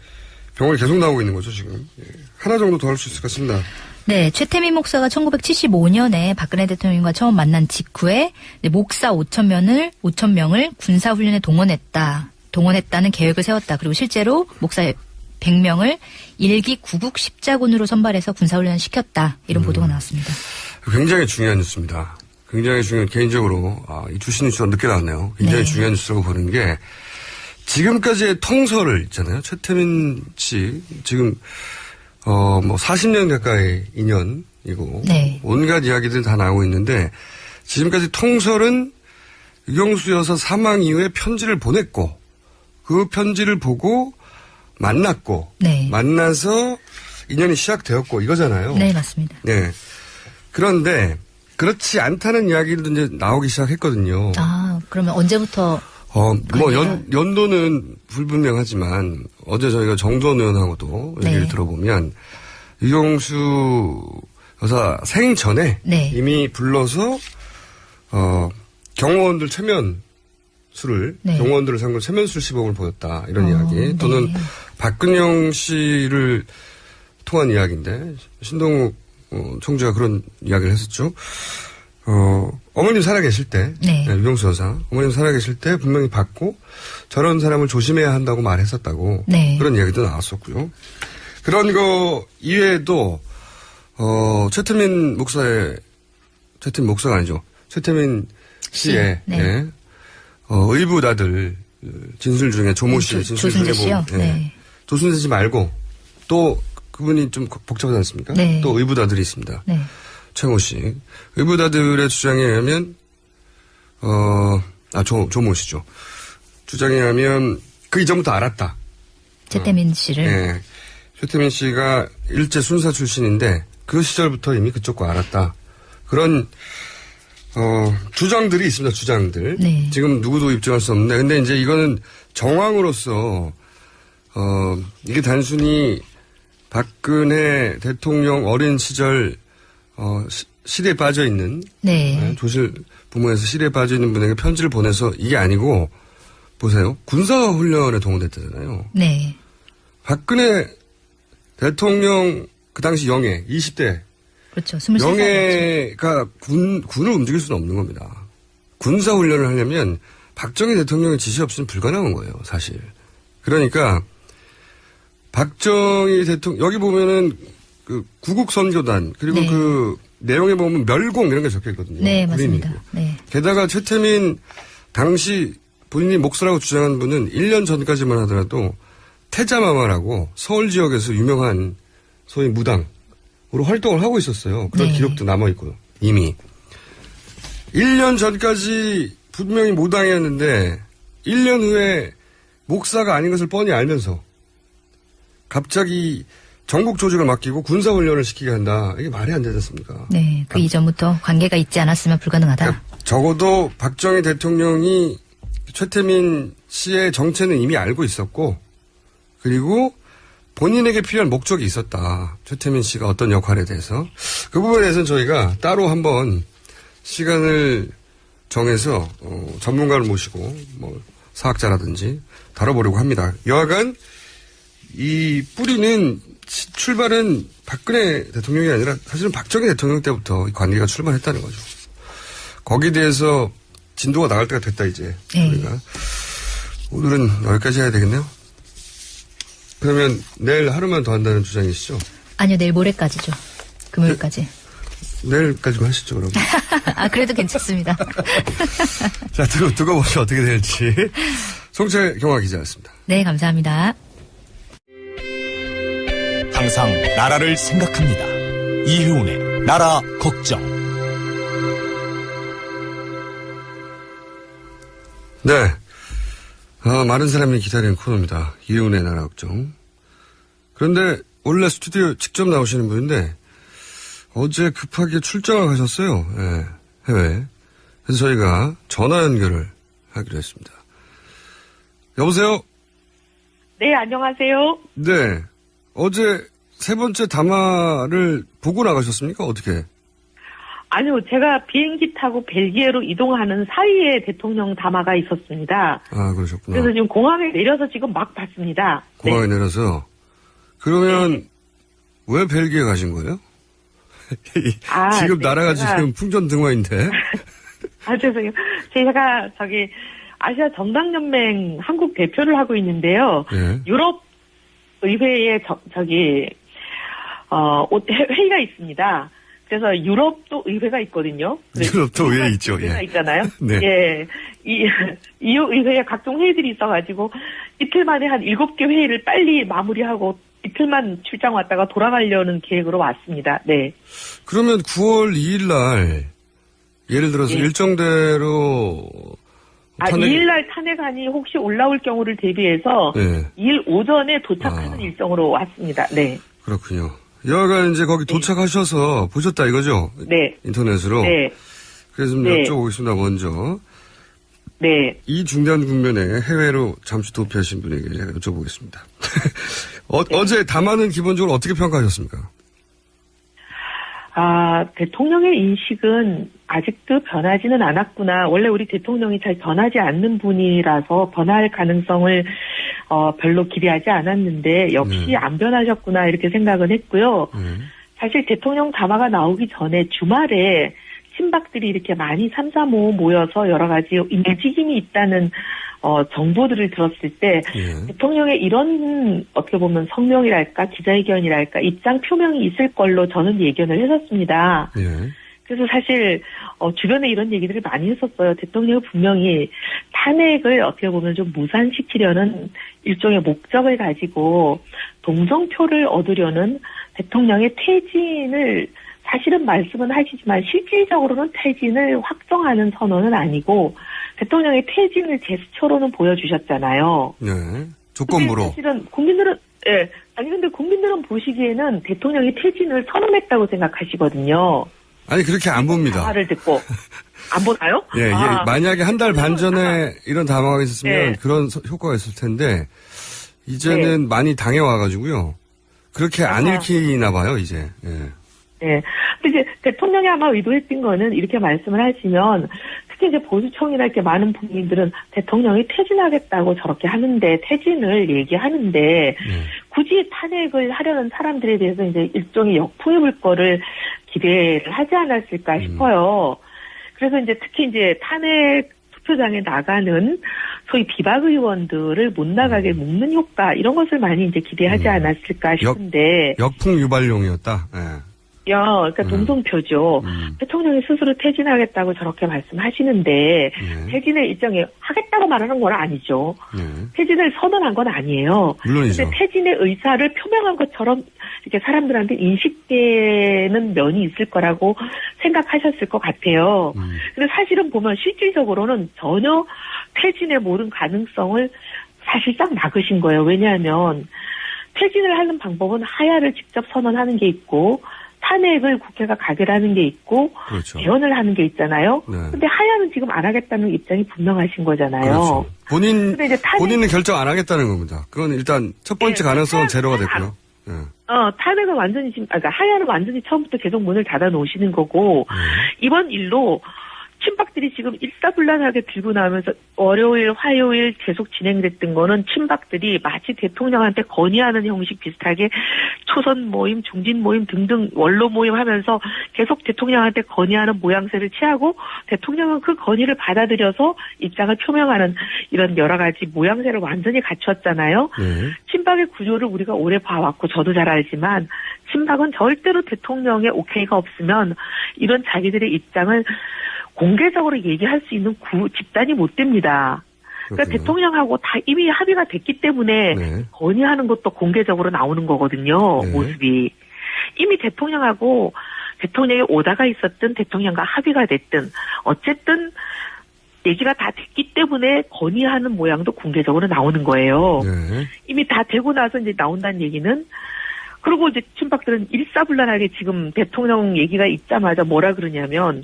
병원이 계속 나오고 있는 거죠, 지금. 예. 하나 정도 더 할 수 있을 것 같습니다. 네, 최태민 목사가 1975년에 박근혜 대통령과 처음 만난 직후에 목사 5,000명을 군사훈련에 동원했다는 계획을 세웠다. 그리고 실제로 목사 100명을 일기 구국 십자군으로 선발해서 군사훈련을 시켰다. 이런 보도가 나왔습니다. 굉장히 중요한 뉴스입니다. 굉장히 중요한, 개인적으로, 이 주신 뉴스가 늦게 나왔네요. 굉장히 네. 중요한 뉴스라고 보는 게, 지금까지의 통설을 있잖아요. 최태민 씨, 지금, 40년 가까이 인연이고, 네. 온갖 이야기들이 다 나오고 있는데, 지금까지 통설은 유경수 여사 사망 이후에 편지를 보냈고, 그 편지를 보고 만났고, 네. 만나서 인연이 시작되었고, 이거잖아요. 네, 맞습니다. 네. 그런데, 그렇지 않다는 이야기도 이제 나오기 시작했거든요. 그러면 언제부터? 연도는 불분명하지만, 어제 저희가 정두원 의원하고도 네. 얘기를 들어보면, 유경수 여사 생전에 네. 이미 불러서, 경호원들 체면수를, 네. 경호원들을 상대로 체면술 시범을 보였다. 이런 이야기. 또는 네. 박근영 씨를 통한 이야기인데, 신동욱 총재가 그런 이야기를 했었죠. 어머님 살아계실 때, 네. 유경수 여사, 어머님 살아계실 때 분명히 받고 저런 사람을 조심해야 한다고 말했었다고 네. 그런 이야기도 나왔었고요. 그런 거 이외에도 최태민 목사가 아니죠. 최태민 씨의 네. 예, 의붓아들 진술 중에 조모 씨의 진술 중에 조순재 씨요? 보면 네. 조순재 씨 말고 또 그분이 좀 복잡하지 않습니까? 네. 또 의붓아들이 있습니다. 네. 최모 씨. 의붓아들의 주장에 의하면, 조모 씨죠. 주장에 의하면 그 이전부터 알았다. 최태민 씨를. 네. 최태민 씨가 일제 순사 출신인데 그 시절부터 이미 그쪽과 알았다. 그런, 주장들이 있습니다, 주장들. 네. 지금 누구도 입증할 수 없는데, 근데 이제 이거는 정황으로서, 이게 단순히 박근혜 대통령 어린 시절 시대에 빠져 있는 네. 조실 부모에서 시대에 빠져 있는 분에게 편지를 보내서 이게 아니고 보세요. 군사훈련에 동원됐다잖아요. 네. 박근혜 대통령 그 당시 영예 20대 그렇죠. 23살. 영예가 군을 움직일 수는 없는 겁니다. 군사훈련을 하려면 박정희 대통령의 지시 없이는 불가능한 거예요. 사실. 그러니까 박정희 대통령 여기 보면은 그 구국선교단 그리고 네. 그 내용에 보면 멸공 이런 게 적혀 있거든요. 네, 맞습니다. 그림이고. 네. 게다가 최태민 당시 본인이 목사라고 주장한 분은 1년 전까지만 하더라도 태자마마라고 서울 지역에서 유명한 소위 무당으로 활동을 하고 있었어요. 그런 네. 기록도 남아있고요. 이미. 1년 전까지 분명히 무당이었는데 1년 후에 목사가 아닌 것을 뻔히 알면서 갑자기 전국 조직을 맡기고 군사훈련을 시키게 한다. 이게 말이 안 되지 않습니까? 네. 그 이전부터 관계가 있지 않았으면 불가능하다. 그러니까 적어도 박정희 대통령이 최태민 씨의 정체는 이미 알고 있었고 그리고 본인에게 필요한 목적이 있었다. 최태민 씨가 어떤 역할에 대해서. 그 부분에 대해서는 저희가 따로 한번 시간을 정해서 전문가를 모시고 뭐 사학자라든지 다뤄보려고 합니다. 여하간 이 뿌리는 출발은 박근혜 대통령이 아니라 사실은 박정희 대통령 때부터 이 관계가 출발했다는 거죠. 거기에 대해서 진도가 나갈 때가 됐다 이제. 네. 우리가 오늘은 여기까지 해야 되겠네요. 그러면 내일 하루만 더 한다는 주장이시죠? 아니요, 내일 모레까지죠. 금요일까지. 내일까지만 하시죠, 그럼. 그래도 괜찮습니다. 자, 두고 보시죠. 어떻게 될지. 송채 경화 기자였습니다. 네, 감사합니다. 항상 나라를 생각합니다. 이효운의 나라 걱정. 네. 많은 사람이 기다리는 코너입니다. 이효운의 나라 걱정. 그런데 원래 스튜디오 직접 나오시는 분인데 어제 급하게 출장을 가셨어요. 예, 해외. 그래서 저희가 전화 연결을 하기로 했습니다. 여보세요? 네, 안녕하세요. 네. 어제 세 번째 담화를 보고 나가셨습니까? 어떻게? 아니요, 제가 비행기 타고 벨기에로 이동하는 사이에 대통령 담화가 있었습니다. 아, 그러셨구나. 그래서 지금 공항에 내려서 지금 막 봤습니다. 공항에 네. 내려서. 그러면 왜 벨기에 가신 거예요? 지금 네, 나라가 제가... 지금 풍전등화인데. 아, 죄송해요. 제가 아시아 정당연맹 한국 대표를 하고 있는데요. 네. 유럽 의회에 회의가 있습니다. 그래서 유럽도 의회가 있거든요. 유럽도 의회 있죠. 의회가 예. 있잖아요. 네. 예. EU 의회에 각종 회의들이 있어가지고 이틀 만에 한 7개 회의를 빨리 마무리하고 이틀만 출장 왔다가 돌아가려는 계획으로 왔습니다. 네. 그러면 9월 2일 날 예를 들어서 일정대로 2일 날 탄핵안이 혹시 올라올 경우를 대비해서 2일 오전에 도착하는 일정으로 왔습니다. 네. 그렇군요. 여하간 이제 거기 도착하셔서 보셨다 이거죠? 네. 인터넷으로. 네. 그래서 좀 여쭤보겠습니다. 먼저. 네. 이 중대한 국면에 해외로 잠시 도피하신 분에게 여쭤보겠습니다. 어제 담화는 기본적으로 어떻게 평가하셨습니까? 대통령의 인식은 아직도 변하지는 않았구나. 원래 우리 대통령이 잘 변하지 않는 분이라서 변할 가능성을 별로 기대하지 않았는데 역시 안 변하셨구나 이렇게 생각은 했고요. 사실 대통령 담화가 나오기 전에 주말에 친박들이 이렇게 많이 3-4-5 모여서 여러 가지 움직임이 있다는 정보들을 들었을 때 대통령의 이런 어떻게 보면 성명이랄까 기자회견이랄까 입장 표명이 있을 걸로 저는 예견을 했었습니다. 그래서 사실 주변에 이런 얘기들을 많이 했었어요. 대통령이 분명히 탄핵을 어떻게 보면 좀 무산시키려는 일종의 목적을 가지고 동정표를 얻으려는 대통령의 퇴진을 사실은 말씀은 하시지만 실질적으로는 퇴진을 확정하는 선언은 아니고 대통령의 퇴진을 제스처로는 보여주셨잖아요. 네. 조건부로. 사실은 국민들은 근데 국민들은 보시기에는 대통령이 퇴진을 선언했다고 생각하시거든요. 아니 그렇게 안 봅니다. 담화를 듣고 안 보나요? 예, 만약에 한 달 반 전에 이런 담화가 있었으면 그런 효과가 있을 텐데 이제는 많이 당해 와가지고요. 그렇게 안 읽히나 봐요 이제. 네. 근데 이제 대통령이 아마 의도했던 거는 이렇게 말씀을 하시면 특히 이제 보수층이나 이렇게 많은 국민들은 대통령이 퇴진하겠다고 저렇게 하는데 퇴진을 얘기하는데 굳이 탄핵을 하려는 사람들에 대해서 이제 일종의 역풍이 불 거를 기대를 하지 않았을까 싶어요. 그래서 이제 특히 이제 탄핵 투표장에 나가는 소위 비박 의원들을 못 나가게 묶는 효과 이런 것을 많이 이제 기대하지 않았을까 싶은데 역풍 유발용이었다. 그러니까 동정표죠. 대통령이 스스로 퇴진하겠다고 저렇게 말씀하시는데 퇴진의 일정에 하겠다고 말하는 건 아니죠. 퇴진을 선언한 건 아니에요. 물론이죠. 근데 퇴진의 의사를 표명한 것처럼 이렇게 사람들한테 인식되는 면이 있을 거라고 생각하셨을 것 같아요. 근데 사실은 보면 실질적으로는 전혀 퇴진의 모든 가능성을 사실상 막으신 거예요. 왜냐하면 퇴진을 하는 방법은 하야를 직접 선언하는 게 있고 탄핵을 국회가 가결하는 게 있고 그렇죠. 개헌을 하는 게 있잖아요. 근데 하야는 지금 안 하겠다는 입장이 분명하신 거잖아요. 그렇죠. 본인은 결정 안 하겠다는 겁니다. 그건 일단 첫 번째 가능성은 제로가 됐고요. 탄핵은 완전히 지금 하야는 완전히 처음부터 계속 문을 닫아 놓으시는 거고 이번 일로 친박들이 지금 일사불란하게 들고 나오면서 월요일, 화요일 계속 진행됐던 거는 친박들이 마치 대통령한테 건의하는 형식 비슷하게 초선 모임, 중진 모임 등등 원로 모임 하면서 계속 대통령한테 건의하는 모양새를 취하고 대통령은 그 건의를 받아들여서 입장을 표명하는 이런 여러 가지 모양새를 완전히 갖추었잖아요. 친박의 구조를 우리가 오래 봐왔고 저도 잘 알지만 친박은 절대로 대통령의 오케이가 없으면 이런 자기들의 입장을 공개적으로 얘기할 수 있는 집단이 못 됩니다. 그러니까 대통령하고 다 이미 합의가 됐기 때문에 건의하는 것도 공개적으로 나오는 거거든요. 모습이. 이미 대통령하고 대통령의 오다가 있었든 대통령과 합의가 됐든 어쨌든 얘기가 다 됐기 때문에 건의하는 모양도 공개적으로 나오는 거예요. 이미 다 되고 나서 이제 나온다는 얘기는 그리고 이제 친박들은 일사불란하게 지금 대통령 얘기가 있자마자 뭐라 그러냐면,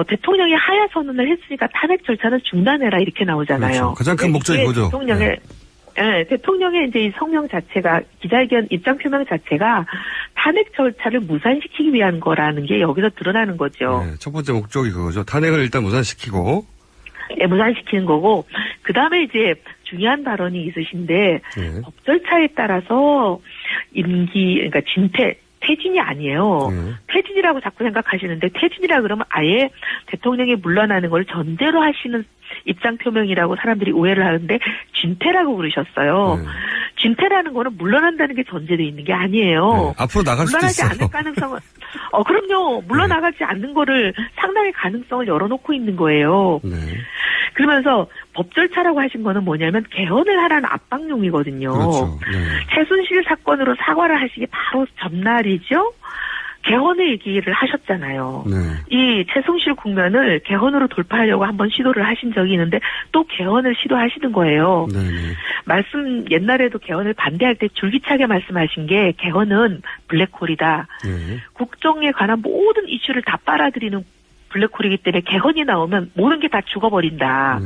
대통령이 하야 선언을 했으니까 탄핵 절차는 중단해라 이렇게 나오잖아요. 그렇죠. 가장 큰 목적이 뭐죠? 대통령의 이제 이 성명 자체가, 기자회견 입장 표명 자체가 탄핵 절차를 무산시키기 위한 거라는 게 여기서 드러나는 거죠. 네, 첫 번째 목적이 그거죠. 탄핵을 일단 무산시키고. 네, 무산시키는 거고, 그 다음에 이제 중요한 발언이 있으신데, 네. 법 절차에 따라서 그러니까 퇴진이 아니에요. 퇴진이라고 자꾸 생각하시는데, 퇴진이라 그러면 아예 대통령이 물러나는 걸 전제로 하시는 입장 표명이라고 사람들이 오해를 하는데, 진퇴라고 그러셨어요. 진퇴라는 거는 물러난다는 게 전제되어 있는 게 아니에요. 앞으로 나갈 수도 있어요. 물러나지 않을 가능성은, 그럼요. 물러나가지 않는 거를 상당히 가능성을 열어놓고 있는 거예요. 그러면서 법 절차라고 하신 거는 뭐냐면 개헌을 하라는 압박용이거든요. 그렇죠. 최순실 사건으로 사과를 하시기 바로 전날이죠. 개헌의 얘기를 하셨잖아요. 이 최순실 국면을 개헌으로 돌파하려고 한번 시도를 하신 적이 있는데 또 개헌을 시도하시는 거예요. 옛날에도 개헌을 반대할 때 줄기차게 말씀하신 게 개헌은 블랙홀이다. 국정에 관한 모든 이슈를 다 빨아들이는 블랙홀이기 때문에 개헌이 나오면 모든 게 다 죽어버린다.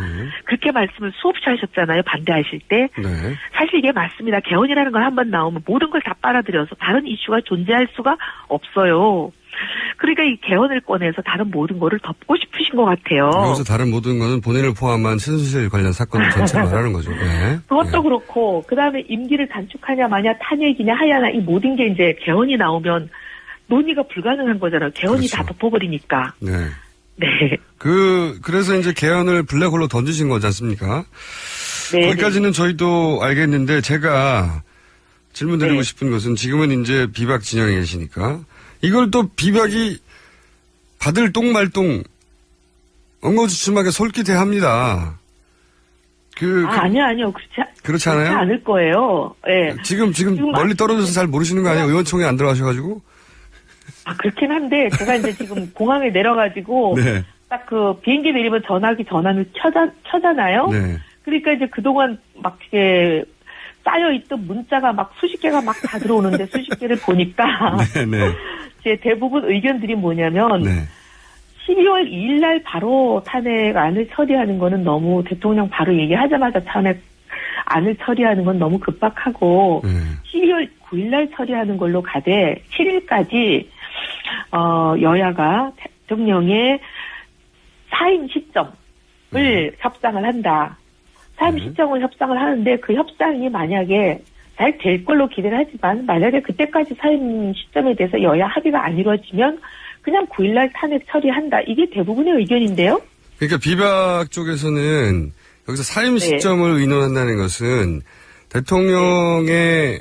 그렇게 말씀을 수없이 하셨잖아요. 반대하실 때. 사실 이게 맞습니다. 개헌이라는 걸 한번 나오면 모든 걸 다 빨아들여서 다른 이슈가 존재할 수가 없어요. 그러니까 이 개헌을 꺼내서 다른 모든 거를 덮고 싶으신 것 같아요. 여기서 다른 모든 거는 본인을 포함한 최순실 관련 사건을 전체를 말하는 거죠. 네. 그것도 그렇고 그다음에 임기를 단축하냐 마냐 탄핵이냐 하야나 이 모든 게 이제 개헌이 나오면 논의가 불가능한 거잖아요. 개헌이 그렇죠. 다 덮어버리니까. 네. 그래서 이제 개헌을 블랙홀로 던지신 거지 않습니까? 네. 거기까지는 저희도 알겠는데 제가 질문 드리고 싶은 것은 지금은 이제 비박 진영에 계시니까 이걸 또 비박이 받을 똥말똥 엉거주춤하게 솔깃해합니다. 아니요. 그렇지 않아요? 그렇지 않을 거예요. 네. 지금 멀리 떨어져서 잘 모르시는 거 아니에요? 의원총회 안 들어가셔가지고? 그렇긴 한데, 제가 이제 지금 공항에 내려가지고, 딱 그 비행기 내리면 전화기 전화를 켜잖아요? 그러니까 이제 그동안 막 이렇게 쌓여있던 문자가 막 수십 개가 막 다 들어오는데 수십 개를 보니까, 제 대부분 의견들이 뭐냐면, 12월 2일 날 바로 탄핵안을 처리하는 거는 너무 대통령 바로 얘기하자마자 탄핵안을 처리하는 건 너무 급박하고, 12월 9일 날 처리하는 걸로 가되, 7일까지 여야가 대통령의 사임 시점을 협상을 한다. 사임 시점을 협상을 하는데 그 협상이 만약에 잘 될 걸로 기대를 하지만 만약에 그때까지 사임 시점에 대해서 여야 합의가 안 이루어지면 그냥 9일날 탄핵 처리한다. 이게 대부분의 의견인데요. 그러니까 비박 쪽에서는 여기서 사임 시점을 의논한다는 것은 대통령의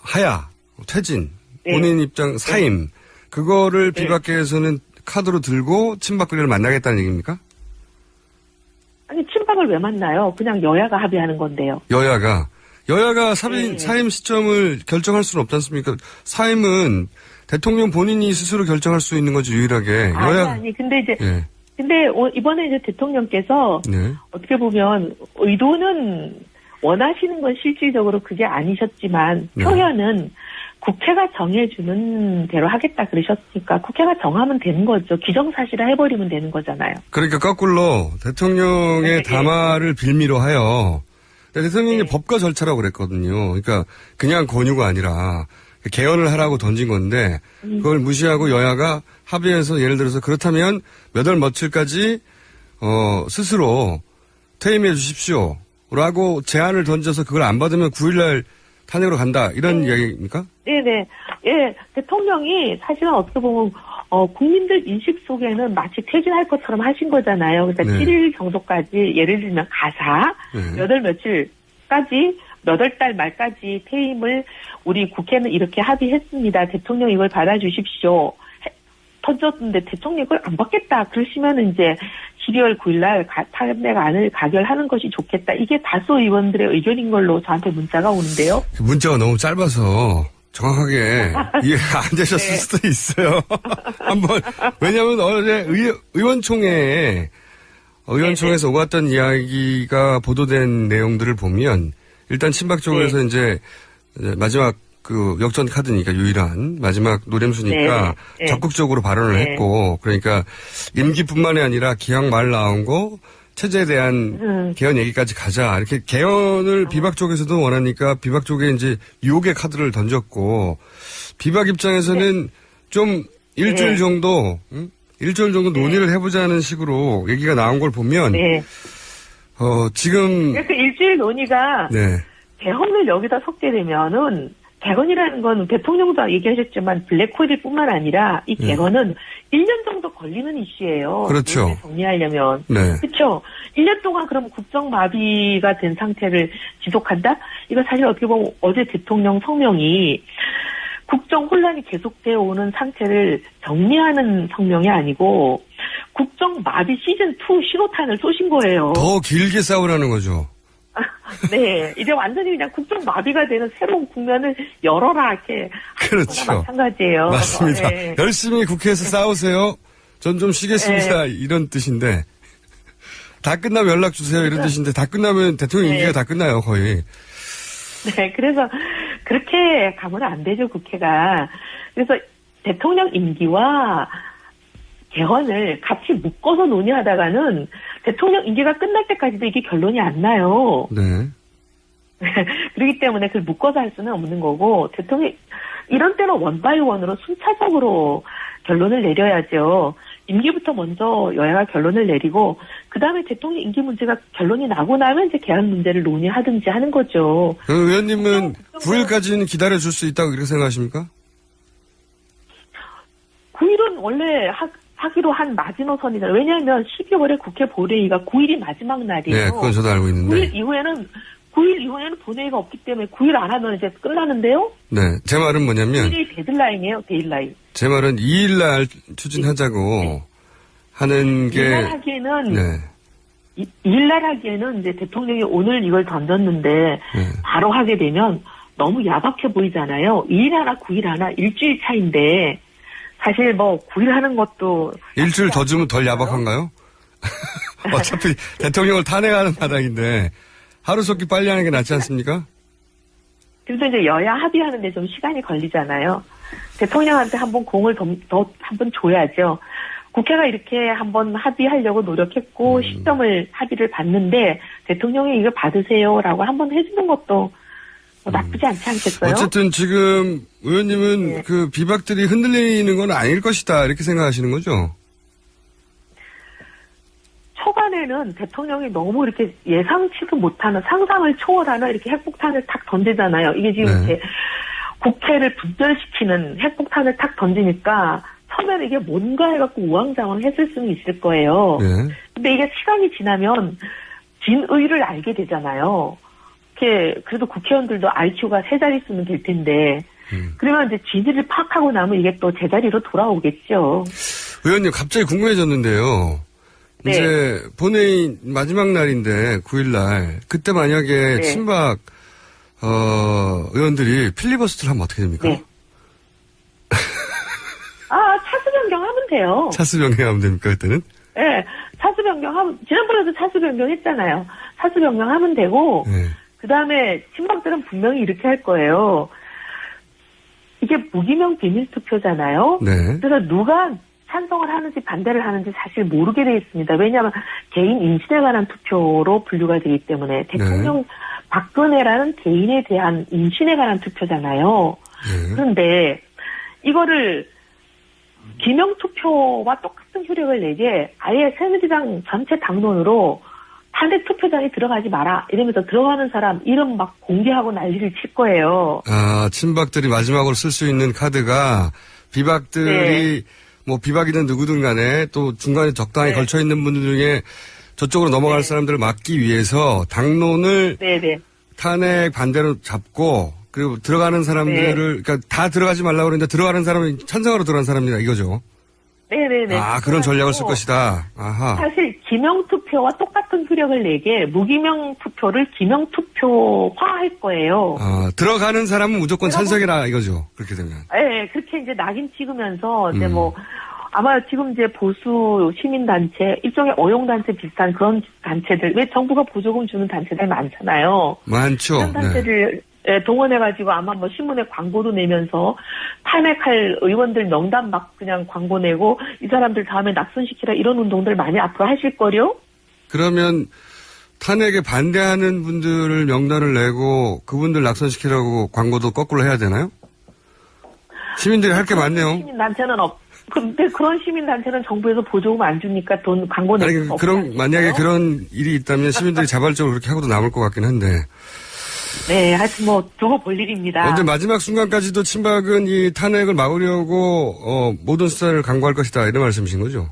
하야, 퇴진, 본인 입장 사임 그거를 비박계에서는 카드로 들고 친박계를 만나겠다는 얘기입니까? 아니 친박을 왜 만나요? 그냥 여야가 합의하는 건데요. 여야가 사임 시점을 결정할 수는 없지 않습니까? 사임은 대통령 본인이 스스로 결정할 수 있는 거지 유일하게. 근데 이제 근데 이번에 이제 대통령께서 어떻게 보면 의도는 원하시는 건 실질적으로 그게 아니셨지만 표현은 국회가 정해주는 대로 하겠다 그러셨으니까 국회가 정하면 되는 거죠. 기정사실화 해버리면 되는 거잖아요. 그러니까 거꾸로 대통령의 담화를 빌미로 하여 대통령이 법과 절차라고 그랬거든요. 그러니까 그냥 권유가 아니라 개헌을 하라고 던진 건데 그걸 무시하고 여야가 합의해서 예를 들어서 그렇다면 몇 월 며칠까지 스스로 퇴임해 주십시오. 라고 제안을 던져서 그걸 안 받으면 9일날 탄핵으로 간다. 이런 이야기입니까? 네네. 예, 대통령이 사실은 어떻게 보면 국민들 인식 속에는 마치 퇴진할 것처럼 하신 거잖아요. 그러니까 7일 정도까지 예를 들면 가사 몇 월 며칠까지 몇 월 달 말까지 퇴임을 우리 국회는 이렇게 합의했습니다. 대통령 이걸 받아주십시오. 던졌는데 대통령이 그걸 안 받겠다. 그러시면 이제 12월 9일날 탄핵안을 가결하는 것이 좋겠다. 이게 다수 의원들의 의견인 걸로 저한테 문자가 오는데요. 문자가 너무 짧아서 정확하게 이해가 안 되셨을 수도 있어요. 한번 왜냐하면 어제 의원총회에서 오갔던 이야기가 보도된 내용들을 보면 일단 친박 쪽에서 이제 마지막 그 역전 카드니까 유일한 마지막 노림수니까 네. 적극적으로 발언을 네. 했고 그러니까 임기뿐만이 아니라 기왕 말 나온 거 체제에 대한 개헌 얘기까지 가자 이렇게 개헌을 비박 쪽에서도 원하니까 비박 쪽에 이제 유혹의 카드를 던졌고 비박 입장에서는 좀 일주일 정도 일주일 정도 논의를 해보자는 식으로 얘기가 나온 걸 보면 지금 그 일주일 논의가 개헌을 여기다 섞게 되면은 개헌이라는 건 대통령도 얘기하셨지만 블랙홀일 뿐만 아니라 이 개헌은 1년 정도 걸리는 이슈예요. 그렇죠. 정리하려면. 네. 그렇죠. 1년 동안 그럼 국정 마비가 된 상태를 지속한다? 이거 사실 어떻게 보면 어제 대통령 성명이 국정 혼란이 계속되어 오는 상태를 정리하는 성명이 아니고 국정 마비 시즌2 신호탄을 쏘신 거예요. 더 길게 싸우라는 거죠. 네, 이제 완전히 그냥 국정 마비가 되는 새로운 국면을 열어라 이렇게 그렇죠. 마찬가지예요. 맞습니다. 네. 열심히 국회에서 싸우세요. 전 좀 쉬겠습니다. 이런 뜻인데 다 끝나면 연락 주세요. 이런 뜻인데 다 끝나면 대통령 임기가 다 끝나요 거의. 네, 그래서 그렇게 가면 안 되죠 국회가. 그래서 대통령 임기와 개헌을 같이 묶어서 논의하다가는 대통령 임기가 끝날 때까지도 이게 결론이 안 나요. 네. 그렇기 때문에 그걸 묶어서 할 수는 없는 거고 대통령 이런 때는 원바이원으로 순차적으로 결론을 내려야죠. 임기부터 먼저 여야가 결론을 내리고 그다음에 대통령 임기 문제가 결론이 나고 나면 이제 개헌 문제를 논의하든지 하는 거죠. 의원님은 9일까지는 기다려줄 수 있다고 그렇게 생각하십니까? 9일은 원래 하기로 한 마지노선이잖아요. 왜냐하면 12월에 국회 본회의가 9일이 마지막 날이에요. 네, 그건 저도 알고 있는데. 9일 이후에는 본회의가 없기 때문에 9일 안 하면 이제 끝나는데요? 네, 제 말은 뭐냐면. 9일이 데드라인이에요, 데드라인. 제 말은 2일날 추진하자고 하는 게. 2일날 하기에는. 2일날 하기에는 이제 대통령이 오늘 이걸 던졌는데 바로 하게 되면 너무 야박해 보이잖아요. 2일 하나, 9일 하나, 일주일 차인데. 사실 뭐 9일 하는 것도 일주일 더 주면 덜 야박한가요? 어차피 대통령을 탄핵하는 마당인데 하루속히 빨리 하는 게 낫지 않습니까? 그래서 이제 여야 합의하는데 좀 시간이 걸리잖아요. 대통령한테 한번 공을 더 한번 줘야죠. 국회가 이렇게 한번 합의하려고 노력했고 시점을 합의를 봤는데 대통령이 이거 받으세요라고 한번 해주는 것도 나쁘지 않지 않겠어요? 어쨌든 지금 의원님은 그 비박들이 흔들리는 건 아닐 것이다 이렇게 생각하시는 거죠? 초반에는 대통령이 너무 이렇게 예상치도 못하는 상상을 초월하는 이렇게 핵폭탄을 탁 던지잖아요. 이게 지금 이렇게 국회를 분열시키는 핵폭탄을 탁 던지니까 처음에는 이게 뭔가 해갖고 우왕좌왕 했을 수는 있을 거예요. 근데 이게 시간이 지나면 진의를 알게 되잖아요. 그래도 국회의원들도 IQ가 3자릿수는 될 텐데, 그러면 이제 진위를 파악하고 나면 이게 또 제자리로 돌아오겠죠. 의원님, 갑자기 궁금해졌는데요. 네. 이제 본회의 마지막 날인데, 9일날, 그때 만약에 친박, 의원들이 필리버스터를 하면 어떻게 됩니까? 네. 차수 변경하면 돼요. 차수 변경하면 됩니까, 그때는? 네. 차수 변경하면, 지난번에도 차수 변경했잖아요. 차수 변경하면 되고, 그 다음에 친박들은 분명히 이렇게 할 거예요. 이게 무기명 비밀투표잖아요. 그래서 누가 찬성을 하는지 반대를 하는지 사실 모르게 돼 있습니다. 왜냐하면 개인 인신에 관한 투표로 분류가 되기 때문에 대통령 박근혜라는 개인에 대한 인신에 관한 투표잖아요. 그런데 이거를 기명투표와 똑같은 효력을 내게 아예 새누리당 전체 당론으로 탄핵 투표장에 들어가지 마라 이러면서 들어가는 사람 이름 막 공개하고 난리를 칠 거예요. 친박들이 마지막으로 쓸 수 있는 카드가 비박들이 뭐 비박이든 누구든 간에 또 중간에 적당히 걸쳐 있는 분들 중에 저쪽으로 넘어갈 사람들을 막기 위해서 당론을 탄핵 반대로 잡고 그리고 들어가는 사람들을 그러니까 다 들어가지 말라고 그러는데 들어가는 사람은 찬성하러 들어간 사람이다 이거죠. 네네네. 그런 전략을 쓸 것이다. 아하. 사실 기명투표와 똑같은 효력을 내게 무기명투표를 기명투표화할 거예요. 들어가는 사람은 무조건 찬성이라 이거죠. 그렇게 되면. 네, 그렇게 이제 낙인 찍으면서 이제 뭐 아마 지금 이제 보수 시민단체 일종의 어용단체 비슷한 그런 단체들 왜 정부가 보조금 주는 단체들 많잖아요. 많죠. 그런 단체를 예, 동원해가지고 아마 뭐 신문에 광고도 내면서 탄핵할 의원들 명단 막 그냥 광고 내고 이 사람들 다음에 낙선시키라 이런 운동들 많이 앞으로 하실 거요? 그러면 탄핵에 반대하는 분들을 명단을 내고 그분들 낙선시키라고 광고도 거꾸로 해야 되나요? 시민들이 할 게 많네요. 시민단체는 근데 그런 시민단체는 정부에서 보조금 안 주니까 돈 광고 내는 거 없어요. 만약에 그런 일이 있다면 시민들이 자발적으로 그렇게 하고도 남을 것 같긴 한데. 네, 하여튼 뭐 두고 볼 일입니다. 근데 마지막 순간까지도 친박은 이 탄핵을 막으려고 모든 수단을 강구할 것이다 이런 말씀이신 거죠?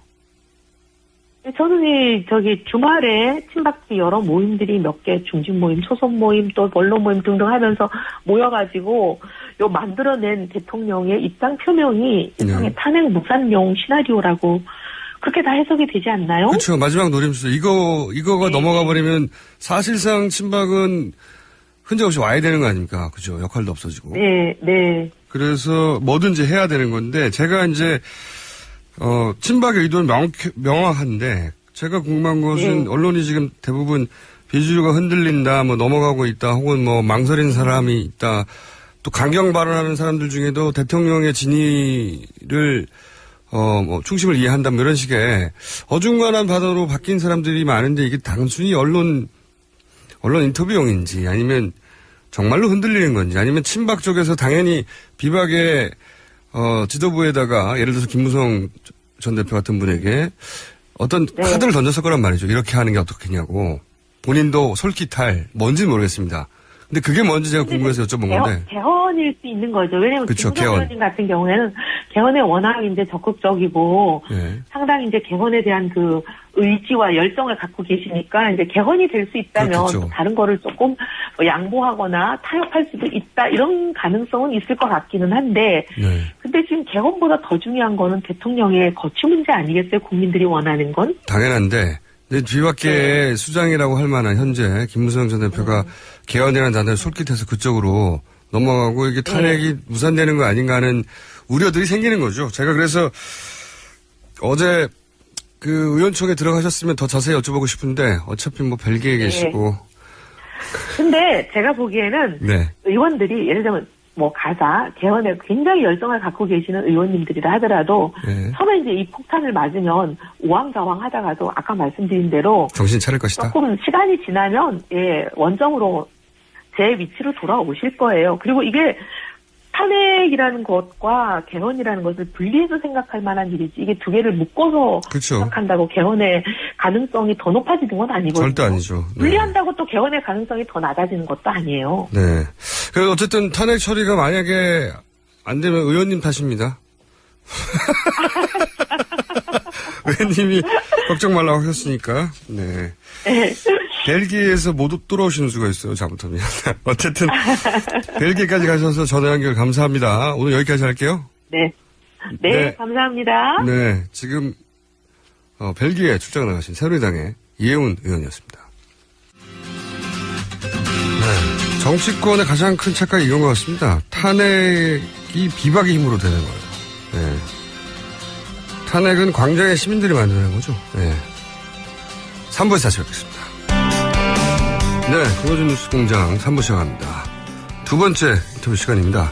저는 주말에 친박계 여러 모임들이 몇 개 중진 모임, 초선 모임, 또 원로 모임 등등 하면서 모여가지고 요 만들어낸 대통령의 입장 표명이 일종의 탄핵 무산용 시나리오라고 그렇게 다 해석이 되지 않나요? 그렇죠. 마지막 노림수. 이거가 넘어가 버리면 사실상 친박은 흔적 없이 와야 되는 거 아닙니까? 그죠. 역할도 없어지고. 네. 그래서 뭐든지 해야 되는 건데 제가 이제 친박의 의도는 명확한데 제가 궁금한 것은 언론이 지금 대부분 비주류가 흔들린다, 뭐 넘어가고 있다, 혹은 뭐 망설인 사람이 있다, 또 강경 발언하는 사람들 중에도 대통령의 진위를 뭐 충심을 이해한다, 뭐 이런 식의 어중간한 발언으로 바뀐 사람들이 많은데 이게 단순히 언론 인터뷰용인지 아니면 정말로 흔들리는 건지 아니면 친박 쪽에서 당연히 비박의 지도부에다가 예를 들어서 김무성 전 대표 같은 분에게 어떤 카드를 던졌을 거란 말이죠. 이렇게 하는 게 어떻겠냐고. 본인도 솔깃할 뭔지는 모르겠습니다. 근데 그게 뭔지 제가 궁금해서 여쭤본 건데. 개헌일 수 있는 거죠. 왜냐하면 그쵸, 김무성 의원님 같은 경우에는 개헌에 워낙 이제 적극적이고 상당히 이제 개헌에 대한 그 의지와 열정을 갖고 계시니까 이제 개헌이 될 수 있다면 다른 거를 조금 양보하거나 타협할 수도 있다 이런 가능성은 있을 것 같기는 한데 근데 지금 개헌보다 더 중요한 거는 대통령의 거취 문제 아니겠어요? 국민들이 원하는 건? 당연한데 근데 뒤밖에 수장이라고 할 만한 현재 김무성 전 대표가 개헌이라는 단어를 솔깃해서 그쪽으로 넘어가고 이게 탄핵이 무산되는 거 아닌가 하는 우려들이 생기는 거죠. 제가 그래서 어제 그 의원총회 들어가셨으면 더 자세히 여쭤보고 싶은데 어차피 뭐 벨기에 계시고. 근데 제가 보기에는 의원들이 예를 들면 뭐 가사 개헌에 굉장히 열정을 갖고 계시는 의원님들이라 하더라도 처음에 이제 이 폭탄을 맞으면 우왕좌왕 하다가도 아까 말씀드린 대로 정신 차릴 것이다. 조금 시간이 지나면 원정으로 제 위치로 돌아오실 거예요. 그리고 이게 탄핵이라는 것과 개헌이라는 것을 분리해서 생각할 만한 일이지 이게 두 개를 묶어서 생각한다고 개헌의 가능성이 더 높아지는 건 아니거든요. 절대 아니죠. 분리한다고 또 개헌의 가능성이 더 낮아지는 것도 아니에요. 네. 그래서 어쨌든 탄핵 처리가 만약에 안 되면 의원님 탓입니다. 의원님이 걱정 말라고 하셨으니까. 네. 벨기에에서 모두 뚫어오시는 수가 있어요. 잘못하면. 어쨌든 벨기에까지 가셔서 전화 연결 감사합니다. 오늘 여기까지 할게요. 네, 감사합니다. 네, 지금 벨기에 출장 나가신 새누리당의 이혜훈 의원이었습니다. 네, 정치권의 가장 큰 착각이 이런 것 같습니다. 탄핵이 비박의 힘으로 되는 거예요. 네. 탄핵은 광장의 시민들이 만드는 거죠. 네. 3부에서 다시 뵙겠습니다. 네, 김어준 뉴스 공장 3부 시작합니다. 두 번째 인터뷰 시간입니다.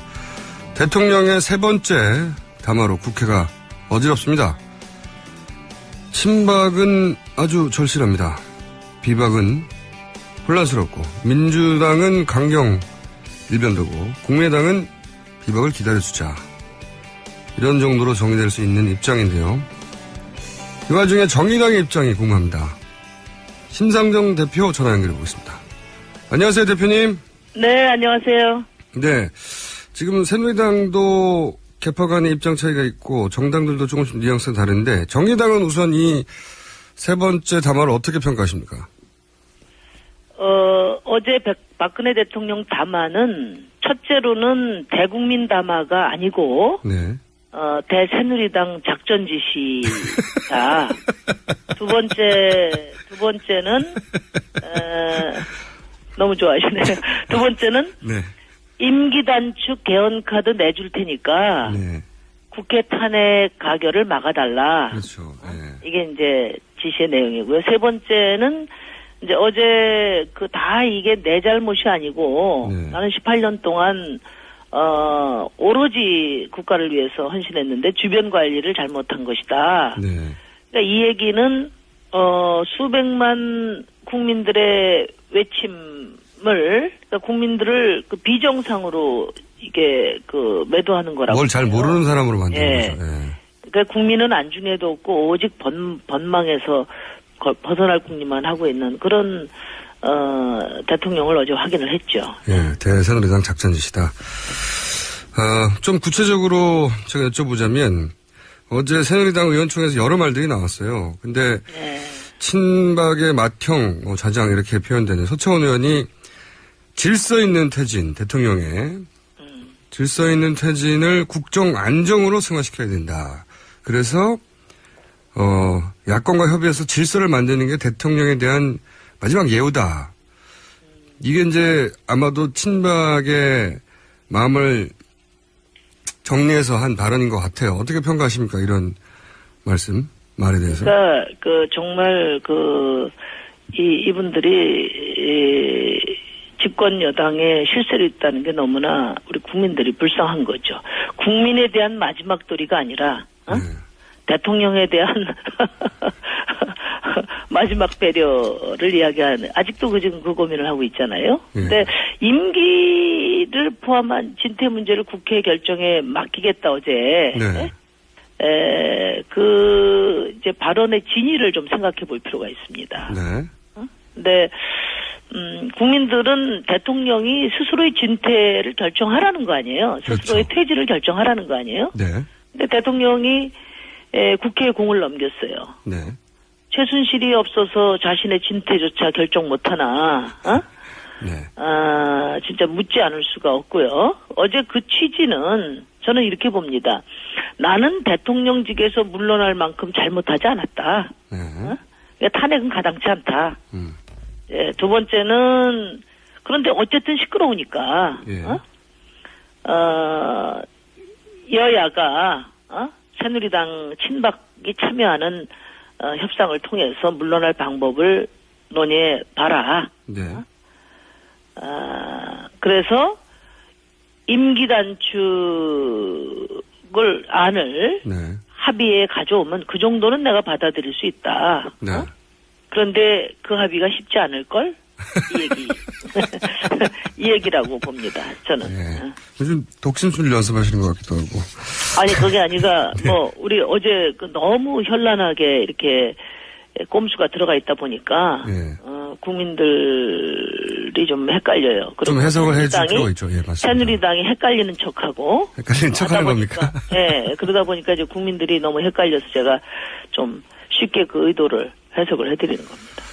대통령의 세 번째 담화로 국회가 어지럽습니다. 친박은 아주 절실합니다. 비박은 혼란스럽고 민주당은 강경 일변도고 국민의당은 비박을 기다려주자. 이런 정도로 정리될 수 있는 입장인데요. 이 와중에 정의당의 입장이 궁금합니다. 심상정 대표 전화 연결해 보겠습니다. 안녕하세요, 대표님. 네, 안녕하세요. 네. 지금 새누리당도 개파 간의 입장 차이가 있고 정당들도 조금씩 뉘앙스가 다른데 정의당은 우선 이 세 번째 담화를 어떻게 평가하십니까? 어제 박근혜 대통령 담화는 첫째로는 대국민 담화가 아니고 대새누리당 작전 지시다. 두 번째는 너무 좋아하시네요. 두 번째는 임기 단축 개헌 카드 내줄 테니까 국회 탄핵 가결을 막아달라. 그렇죠. 이게 이제 지시의 내용이고요. 세 번째는 이제 어제 다 이게 내 잘못이 아니고 나는 18년 동안 오로지 국가를 위해서 헌신했는데 주변 관리를 잘못한 것이다. 그러니까 이 얘기는 수백만 국민들의 외침을 그러니까 국민들을 비정상으로 이게 매도하는 거라고. 뭘 잘 모르는 사람으로 만드는 거죠. 그러니까 국민은 안중에도 없고 오직 번망에서 벗어날 국리만 하고 있는 그런 대통령을 어제 확인을 했죠. 대새누리당 작전지시다. 좀 구체적으로 제가 여쭤보자면 어제 새누리당 의원총회에서 여러 말들이 나왔어요. 근데 친박의 맏형 자장 이렇게 표현되는 서채원 의원이 질서 있는 퇴진, 대통령의 질서 있는 퇴진을 국정 안정으로 승화시켜야 된다. 그래서 야권과 협의해서 질서를 만드는 게 대통령에 대한 마지막 예우다. 이게 이제 아마도 친박의 마음을 정리해서 한 발언인 것 같아요. 어떻게 평가하십니까? 이런 말에 대해서. 그러니까 정말 이분들이 집권 여당에 실세로 있다는 게 너무나 우리 국민들이 불쌍한 거죠. 국민에 대한 마지막 도리가 아니라 대통령에 대한 마지막 배려를 이야기하는 아직도 지금 그 고민을 하고 있잖아요. 근데 임기를 포함한 진퇴 문제를 국회 결정에 맡기겠다 어제. 이제 발언의 진위를 좀 생각해 볼 필요가 있습니다. 근데 국민들은 대통령이 스스로의 진퇴를 결정하라는 거 아니에요. 스스로의 퇴진을 결정하라는 거 아니에요. 근데 대통령이 국회에 공을 넘겼어요. 최순실이 없어서 자신의 진퇴조차 결정 못하나, 진짜 묻지 않을 수가 없고요. 어제 그 취지는 저는 이렇게 봅니다. 나는 대통령직에서 물러날 만큼 잘못하지 않았다. 그러니까 탄핵은 가당치 않다. 두 번째는 그런데 어쨌든 시끄러우니까 여야가 새누리당 친박이 참여하는 협상을 통해서 물러날 방법을 논의해 봐라. 그래서 임기 단축을 안을 합의에 가져오면 그 정도는 내가 받아들일 수 있다. 그런데 그 합의가 쉽지 않을걸? 이 얘기. 이 얘기라고 봅니다, 저는. 요즘 독심술 연습하시는 것 같기도 하고. 아니, 그게 아니라, 우리 어제 너무 현란하게 이렇게 꼼수가 들어가 있다 보니까, 국민들이 좀 헷갈려요. 좀 해석을 해줄 필요가 있죠. 맞습니다. 새누리당이 헷갈리는 척하고. 헷갈리는 척하는 겁니까? 그러다 보니까 이제 국민들이 너무 헷갈려서 제가 좀 쉽게 그 의도를 해석을 해드리는 겁니다.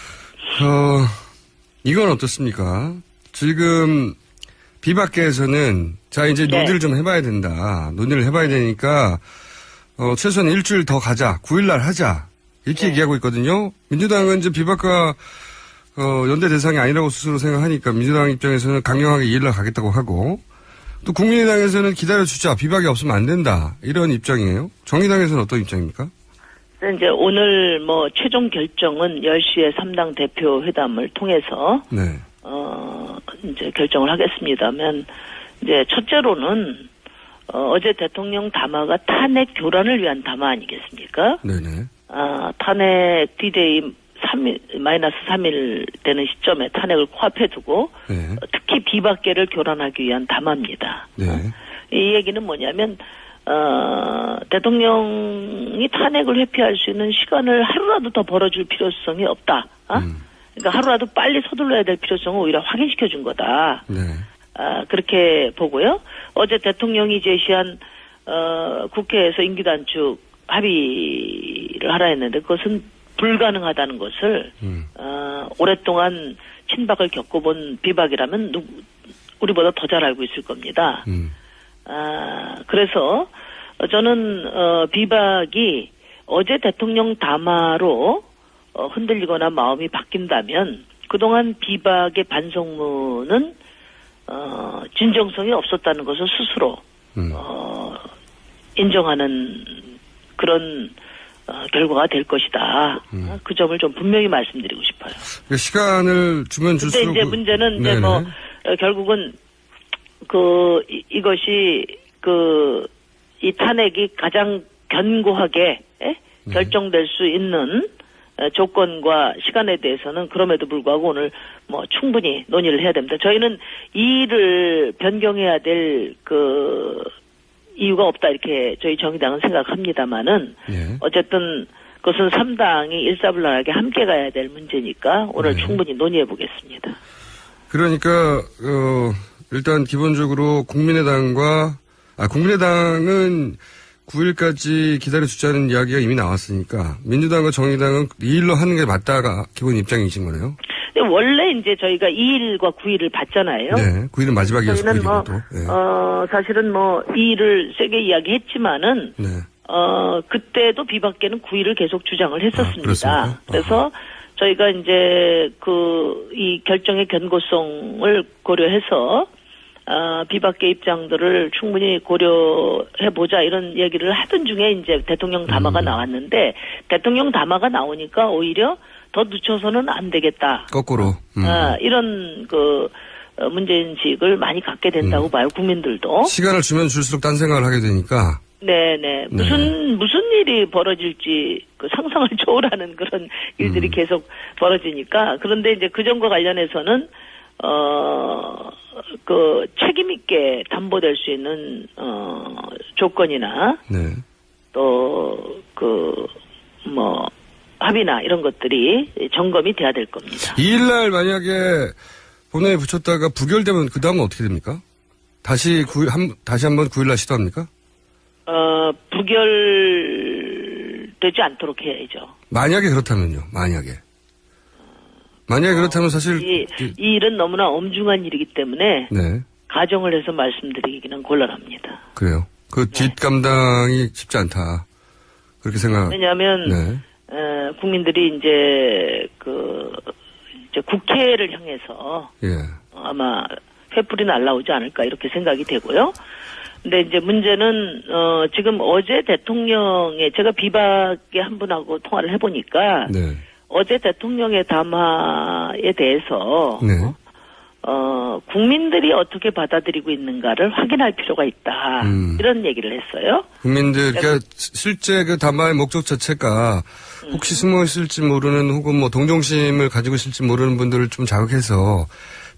이건 어떻습니까? 지금 비박계에서는 이제 논의를 좀 해봐야 된다. 논의를 해봐야 되니까 최소한 일주일 더 가자. 9일날 하자. 이렇게 얘기하고 있거든요. 민주당은 이제 비박과 연대 대상이 아니라고 스스로 생각하니까 민주당 입장에서는 강경하게 2일날 가겠다고 하고 또 국민의당에서는 기다려주자. 비박이 없으면 안 된다. 이런 입장이에요. 정의당에서는 어떤 입장입니까? 이제 오늘 최종 결정은 10시에 3당 대표 회담을 통해서 이제 결정을 하겠습니다만 이제 첫째로는 어제 대통령 담화가 탄핵 교란을 위한 담화 아니겠습니까? 탄핵 D-Day -3일 되는 시점에 탄핵을 코앞에 두고 특히 비박계를 교란하기 위한 담화입니다. 이 얘기는 뭐냐면 대통령이 탄핵을 회피할 수 있는 시간을 하루라도 더 벌어줄 필요성이 없다. 그러니까 하루라도 빨리 서둘러야 될 필요성을 오히려 확인시켜 준 거다. 그렇게 보고요. 어제 대통령이 제시한 국회에서 임기 단축 합의를 하라 했는데 그것은 불가능하다는 것을 오랫동안 친박을 겪어본 비박이라면 우리보다 더 잘 알고 있을 겁니다. 그래서 저는 비박이 어제 대통령 담화로 흔들리거나 마음이 바뀐다면 그동안 비박의 반성문은 진정성이 없었다는 것을 스스로 인정하는 그런 결과가 될 것이다. 그 점을 좀 분명히 말씀드리고 싶어요. 싶어요. 시간을 주면 근데 줄수록. 이제 문제는 이제 네네. 뭐 결국은 이것이 이 탄핵이 가장 견고하게 결정될 수 있는 조건과 시간에 대해서는 그럼에도 불구하고 오늘 뭐 충분히 논의를 해야 됩니다. 저희는 이 일을 변경해야 될 이유가 없다 이렇게 저희 정의당은 생각합니다만은 어쨌든 그것은 3당이 일사불란하게 함께 가야 될 문제니까 오늘 충분히 논의해 보겠습니다. 그러니까 일단 기본적으로 국민의당은 9일까지 기다려주자는 이야기가 이미 나왔으니까 민주당과 정의당은 2일로 하는 게 맞다가 기본 입장이신 거네요. 근데 원래 이제 저희가 2일과 9일을 봤잖아요. 네, 9일은 마지막이어서 저희는 9일이고. 사실은 2일을 세게 이야기했지만은 그때도 비박계는 9일을 계속 주장을 했었습니다. 그래서 저희가 이제 이 결정의 견고성을 고려해서 비박계 입장들을 충분히 고려해보자 이런 얘기를 하던 중에 이제 대통령 담화가 나왔는데 대통령 담화가 나오니까 오히려 더 늦춰서는 안 되겠다. 거꾸로. 이런 문제인식을 많이 갖게 된다고 봐요. 국민들도. 시간을 주면 줄수록 딴 생각을 하게 되니까. 네네. 무슨 일이 벌어질지 상상을 초월하는 그런 일들이 계속 벌어지니까. 그런데 이제 그 점과 관련해서는 책임있게 담보될 수 있는, 조건이나, 합의나 이런 것들이 점검이 돼야 될 겁니다. 2일날 만약에 본회의에 붙였다가 부결되면 그 다음은 어떻게 됩니까? 다시 한번 9일날 시도합니까? 부결되지 않도록 해야죠. 만약에 그렇다면요, 만약에 그렇다면 사실. 이 일은 너무나 엄중한 일이기 때문에. 네. 가정을 해서 말씀드리기는 곤란합니다. 그래요. 뒷감당이 쉽지 않다. 그렇게 왜냐하면, 국민들이 이제 국회를 향해서. 아마 횃불이 날라오지 않을까 이렇게 생각이 되고요. 근데 이제 문제는, 지금 어제 제가 비박계 한 분하고 통화를 해보니까. 어제 대통령의 담화에 대해서. 국민들이 어떻게 받아들이고 있는가를 확인할 필요가 있다. 이런 얘기를 했어요. 그러니까 실제 그 담화의 목적 자체가 혹시 숨어 있을지 모르는 혹은 동정심을 가지고 있을지 모르는 분들을 좀 자극해서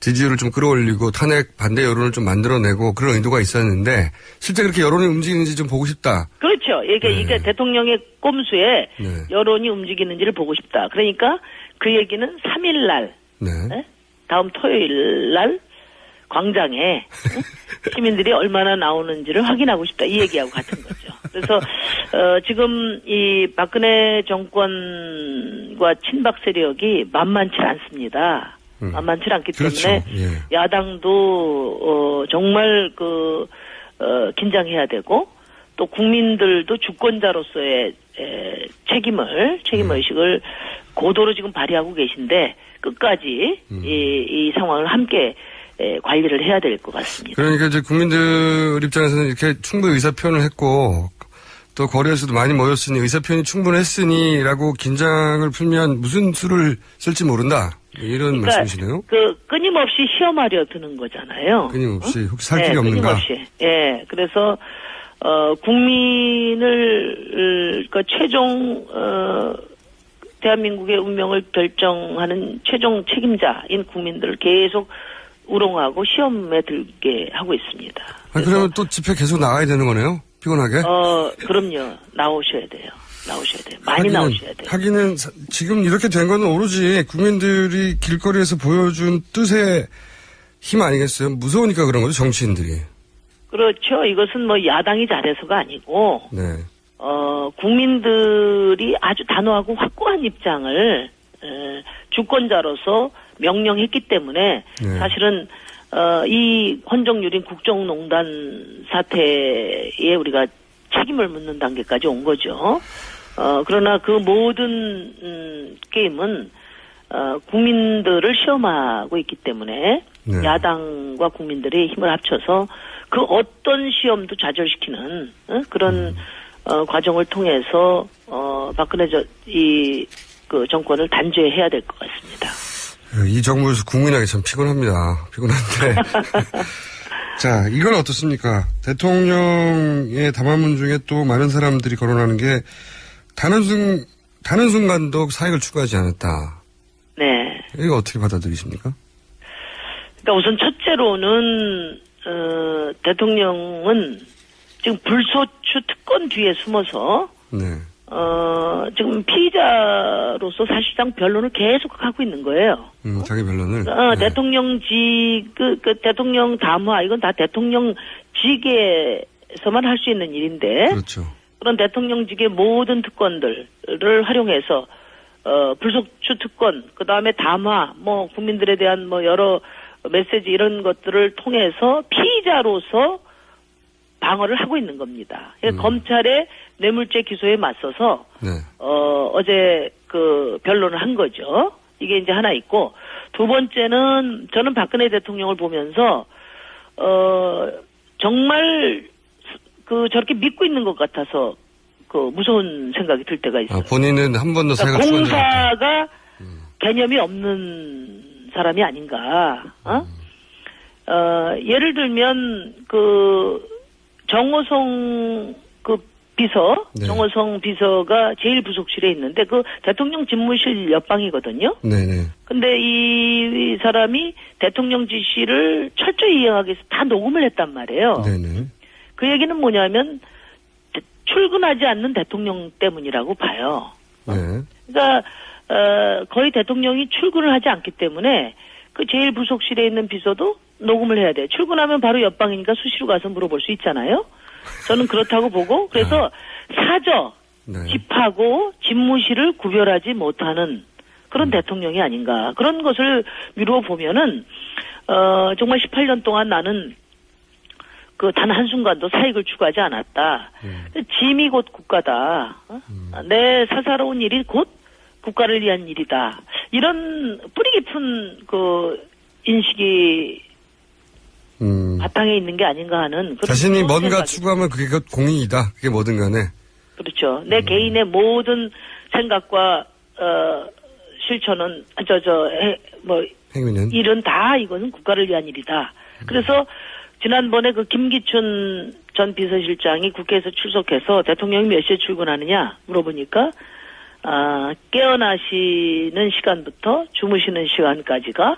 지지율을 좀 끌어올리고 탄핵 반대 여론을 좀 만들어내고 그런 의도가 있었는데 실제 그렇게 여론이 움직이는지 좀 보고 싶다. 그렇죠. 이게 대통령의 꼼수에 여론이 움직이는지를 보고 싶다. 그러니까 그 얘기는 3일 날. 다음 토요일 날 광장에 시민들이 얼마나 나오는지를 확인하고 싶다. 이 얘기하고 같은 거죠. 그래서 지금 이 박근혜 정권과 친박 세력이 만만치 않습니다. 만만치 않기 때문에 야당도 정말 긴장해야 되고 또 국민들도 주권자로서의 책임의식을 고도로 지금 발휘하고 계신데 끝까지 이 상황을 함께 관리를 해야 될 것 같습니다. 그러니까 이제 국민들 입장에서는 이렇게 충분히 의사표현을 했고 또 거리에서도 많이 모였으니 의사표현이 충분했으니라고 긴장을 풀면 무슨 수를 쓸지 모른다. 이런 말씀이시네요. 끊임없이 시험하려 드는 거잖아요. 끊임없이 혹시 살 길이 없는가? 끊임없이. 그래서 국민을 최종 대한민국의 운명을 결정하는 최종 책임자인 국민들을 계속 우롱하고 시험에 들게 하고 있습니다. 그러면 또 집회 계속 나가야 되는 거네요? 피곤하게? 그럼요. 나오셔야 돼요. 많이 나오셔야 돼요. 하기는 지금 이렇게 된 거는 오로지 국민들이 길거리에서 보여준 뜻의 힘 아니겠어요? 무서우니까 그런 거죠, 정치인들이. 그렇죠. 이것은 야당이 잘해서가 아니고. 국민들이 아주 단호하고 확고한 입장을 주권자로서 명령했기 때문에 사실은 이 헌정유린 국정농단 사태에 우리가 책임을 묻는 단계까지 온 거죠. 그러나 그 모든 게임은 국민들을 시험하고 있기 때문에 야당과 국민들의 힘을 합쳐서 그 어떤 시험도 좌절시키는 그런 과정을 통해서 박근혜 그 정권을 단죄해야 될 것 같습니다. 이 정부에서 국민에게 참 피곤합니다. 피곤한데. 자, 이건 어떻습니까? 대통령의 담화문 중에 또 많은 사람들이 거론하는 게 다른 순간도 사익을 추구하지 않았다. 네. 이거 어떻게 받아들이십니까? 그러니까 우선 첫째로는 대통령은 지금 불소추 특권 뒤에 숨어서 네. 지금 피의자로서 사실상 변론을 계속 하고 있는 거예요. 자기 변론을. 네. 대통령직 그 대통령 담화 이건 다 대통령직에서만 할 수 있는 일인데. 그렇죠. 그런 대통령직의 모든 특권들을 활용해서 불소추 특권, 그 다음에 담화, 뭐 국민들에 대한 뭐 여러 메시지 이런 것들을 통해서 피의자로서 방어를 하고 있는 겁니다. 검찰의 뇌물죄 기소에 맞서서 네. 어제 그 변론을 한 거죠. 이게 이제 하나 있고 두 번째는 저는 박근혜 대통령을 보면서 정말 그 저렇게 믿고 있는 것 같아서 그 무서운 생각이 들 때가 있어요. 본인은 한 번도 그러니까 사익을 공사가 개념이 없는 사람이 아닌가. 예를 들면 그 정호성 그 비서, 네. 정호성 비서가 제1부속실에 있는데 그 대통령 집무실 옆방이거든요. 네네. 근데 이 사람이 대통령 지시를 철저히 이행하기 위해서 다 녹음을 했단 말이에요. 네네. 그 얘기는 뭐냐면 출근하지 않는 대통령 때문이라고 봐요. 네. 그러니까 거의 대통령이 출근을 하지 않기 때문에 그 제1부속실에 있는 비서도 녹음을 해야 돼요. 출근하면 바로 옆방이니까 수시로 가서 물어볼 수 있잖아요. 저는 그렇다고 보고 그래서 사저, 네. 집하고 집무실을 구별하지 못하는 그런 대통령이 아닌가. 그런 것을 미루어 보면은 정말 18년 동안 나는 그 단 한순간도 사익을 추구하지 않았다. 짐이 곧 국가다. 내 사사로운 일이 곧 국가를 위한 일이다. 이런 뿌리 깊은 그 인식이 바탕에 있는 게 아닌가 하는 그런 자신이 뭔가 생각이. 추구하면 그게 공익이다. 그게 뭐든 간에. 그렇죠. 내 개인의 모든 생각과 실천은 행위는 일은 다 이것은 국가를 위한 일이다. 그래서 지난번에 그 김기춘 전 비서실장이 국회에서 출석해서 대통령이 몇 시에 출근하느냐 물어보니까 깨어나시는 시간부터 주무시는 시간까지가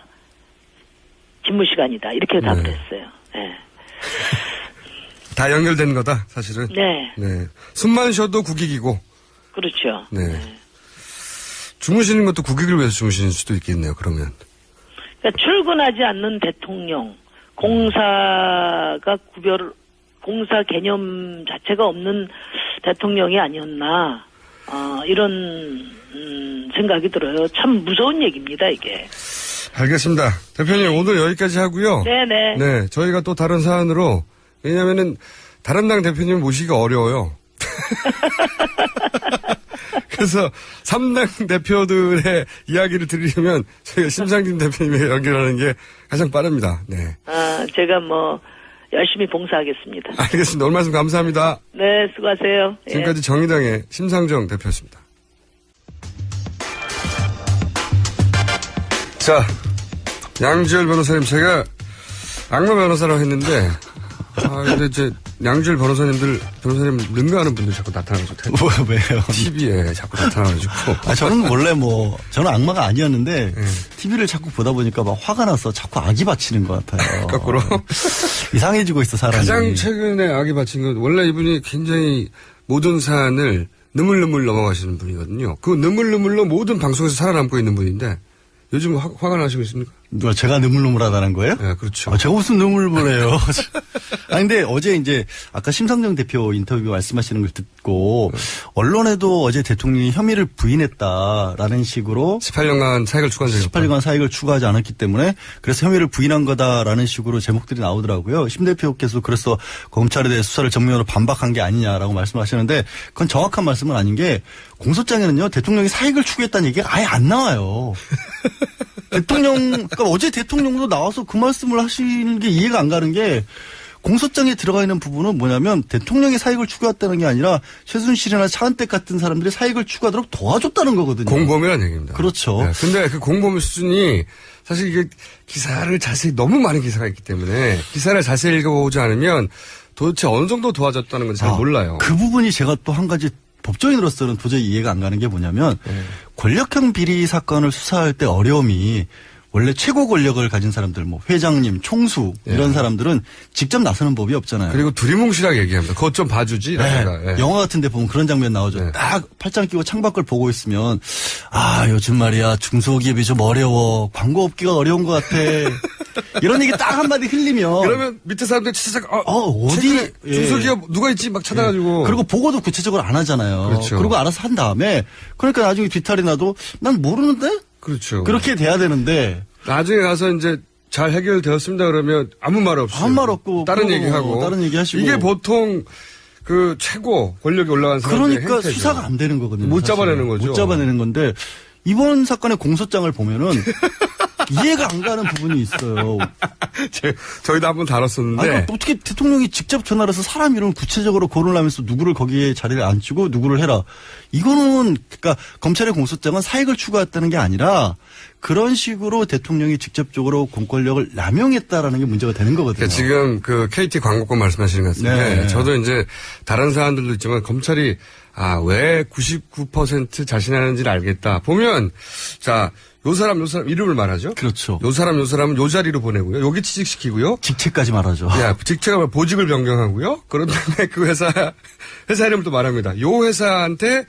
집무 시간이다. 이렇게 답을 했어요. 네. 다 연결된 거다, 사실은. 네. 네. 숨만 쉬어도 국익이고. 그렇죠. 네. 주무시는 것도 국익을 위해서 주무시는 수도 있겠네요, 그러면. 그러니까 출근하지 않는 대통령, 공사 개념 자체가 없는 대통령이 아니었나, 이런, 생각이 들어요. 참 무서운 얘기입니다, 이게. 알겠습니다. 대표님, 오늘 여기까지 하고요. 네네. 네. 저희가 또 다른 사안으로, 왜냐면은, 다른 당 대표님 모시기가 어려워요. 그래서 3당 대표들의 이야기를 들으려면 저희가 심상진 대표님에 연결하는 게 가장 빠릅니다. 네. 제가 열심히 봉사하겠습니다. 알겠습니다. 오늘 말씀 감사합니다. 네, 수고하세요. 지금까지 정의당의 심상정 대표였습니다. 자, 양지열 변호사님, 제가 악마 변호사라고 했는데, 근데 이제 양지열 변호사님 능가하는 분들 자꾸 나타나가지고. 왜요? TV에 자꾸 나타나가지고. 저는 원래 저는 악마가 아니었는데, TV를 자꾸 보다 보니까 막 화가 나서 자꾸 악이 바치는 것 같아요. 거꾸로? 이상해지고 있어, 사람이. 가장 최근에 악이 바친 건, 원래 이분이 굉장히 모든 사안을 느물느물 넘어가시는 분이거든요. 그 느물느물로 모든 방송에서 살아남고 있는 분인데, 요즘 화가 나시고 있습니까? 누가 제가 느물느물하다는 거예요? 네, 그렇죠. 제가 무슨 느물느물해요. 근데 어제 이제 아까 심상정 대표 인터뷰 말씀하시는 걸 듣고 언론에도 어제 대통령이 혐의를 부인했다라는 식으로 18년간 사익을 추구한 적이 없다. 18년간 사익을 추구하지 않았기 때문에 그래서 혐의를 부인한 거다라는 식으로 제목들이 나오더라고요. 심 대표께서 그래서 검찰에 대해 수사를 전면으로 반박한 게 아니냐라고 말씀하시는데 그건 정확한 말씀은 아닌 게 공소장에는요 대통령이 사익을 추구했다는 얘기가 아예 안 나와요. 그러니까 어제 대통령도 나와서 그 말씀을 하시는 게 이해가 안 가는 게 공소장에 들어가 있는 부분은 뭐냐면 대통령이 사익을 추구했다는 게 아니라 최순실이나 차은택 같은 사람들이 사익을 추구하도록 도와줬다는 거거든요. 공범이라는 얘기입니다. 그렇죠. 네, 근데 그 공범의 수준이 사실 이게 기사를 자세히 너무 많은 기사가 있기 때문에 기사를 자세히 읽어보지 않으면 도대체 어느 정도 도와줬다는 건 잘 몰라요. 그 부분이 제가 또 한 가지 법조인으로서는 도저히 이해가 안 가는 게 뭐냐면 권력형 비리 사건을 수사할 때 어려움이 원래 최고 권력을 가진 사람들, 뭐 회장님, 총수 이런 사람들은 직접 나서는 법이 없잖아요. 그리고 두리뭉실하게 얘기합니다. 그것 좀 봐주지. 네. 영화 같은 데 보면 그런 장면 나오죠. 딱 팔짱 끼고 창밖을 보고 있으면 아 요즘 말이야 중소기업이 좀 어려워. 광고 업계가 어려운 것 같아. 이런 얘기 딱 한마디 흘리면 그러면 밑에 사람들 진짜 어디 중소기업 누가 있지 막 찾아가지고 그리고 보고도 구체적으로 안 하잖아요. 그렇죠. 그리고 알아서 한 다음에 그러니까 나중에 뒤탈이 나도 난 모르는데 그렇죠. 그렇게 돼야 되는데 나중에 가서 이제 잘 해결되었습니다 그러면 아무 말 없이 아무 말 없고 다른 얘기하고 다른 얘기하시고 이게 보통 그 최고 권력이 올라간 사람들의 그러니까 행태죠. 수사가 안 되는 거거든요. 못 사실. 잡아내는 거죠. 못 잡아내는 건데 이번 사건의 공소장을 보면은 이해가 안 가는 부분이 있어요. 저희도 한번 다뤘었는데. 아니, 어떻게 대통령이 직접 전화를 해서 사람 이름을 구체적으로 거론을 하면서 누구를 거기에 자리를 앉히고 누구를 해라. 이거는 그러니까 검찰의 공소장은 사익을 추구했다는 게 아니라 그런 식으로 대통령이 직접적으로 공권력을 남용했다라는 게 문제가 되는 거거든요. 그러니까 지금 그 KT 광고권 말씀하시는 것 같은데 네. 저도 이제 다른 사안들도 있지만 검찰이 왜 99% 자신하는지를 알겠다. 보면 자 요 사람 이름을 말하죠. 그렇죠. 요 사람은 요 자리로 보내고요. 여기 취직시키고요. 직책까지 말하죠. 직책을 보직을 변경하고요. 그런 다음에 그 회사 이름을 또 말합니다. 요 회사한테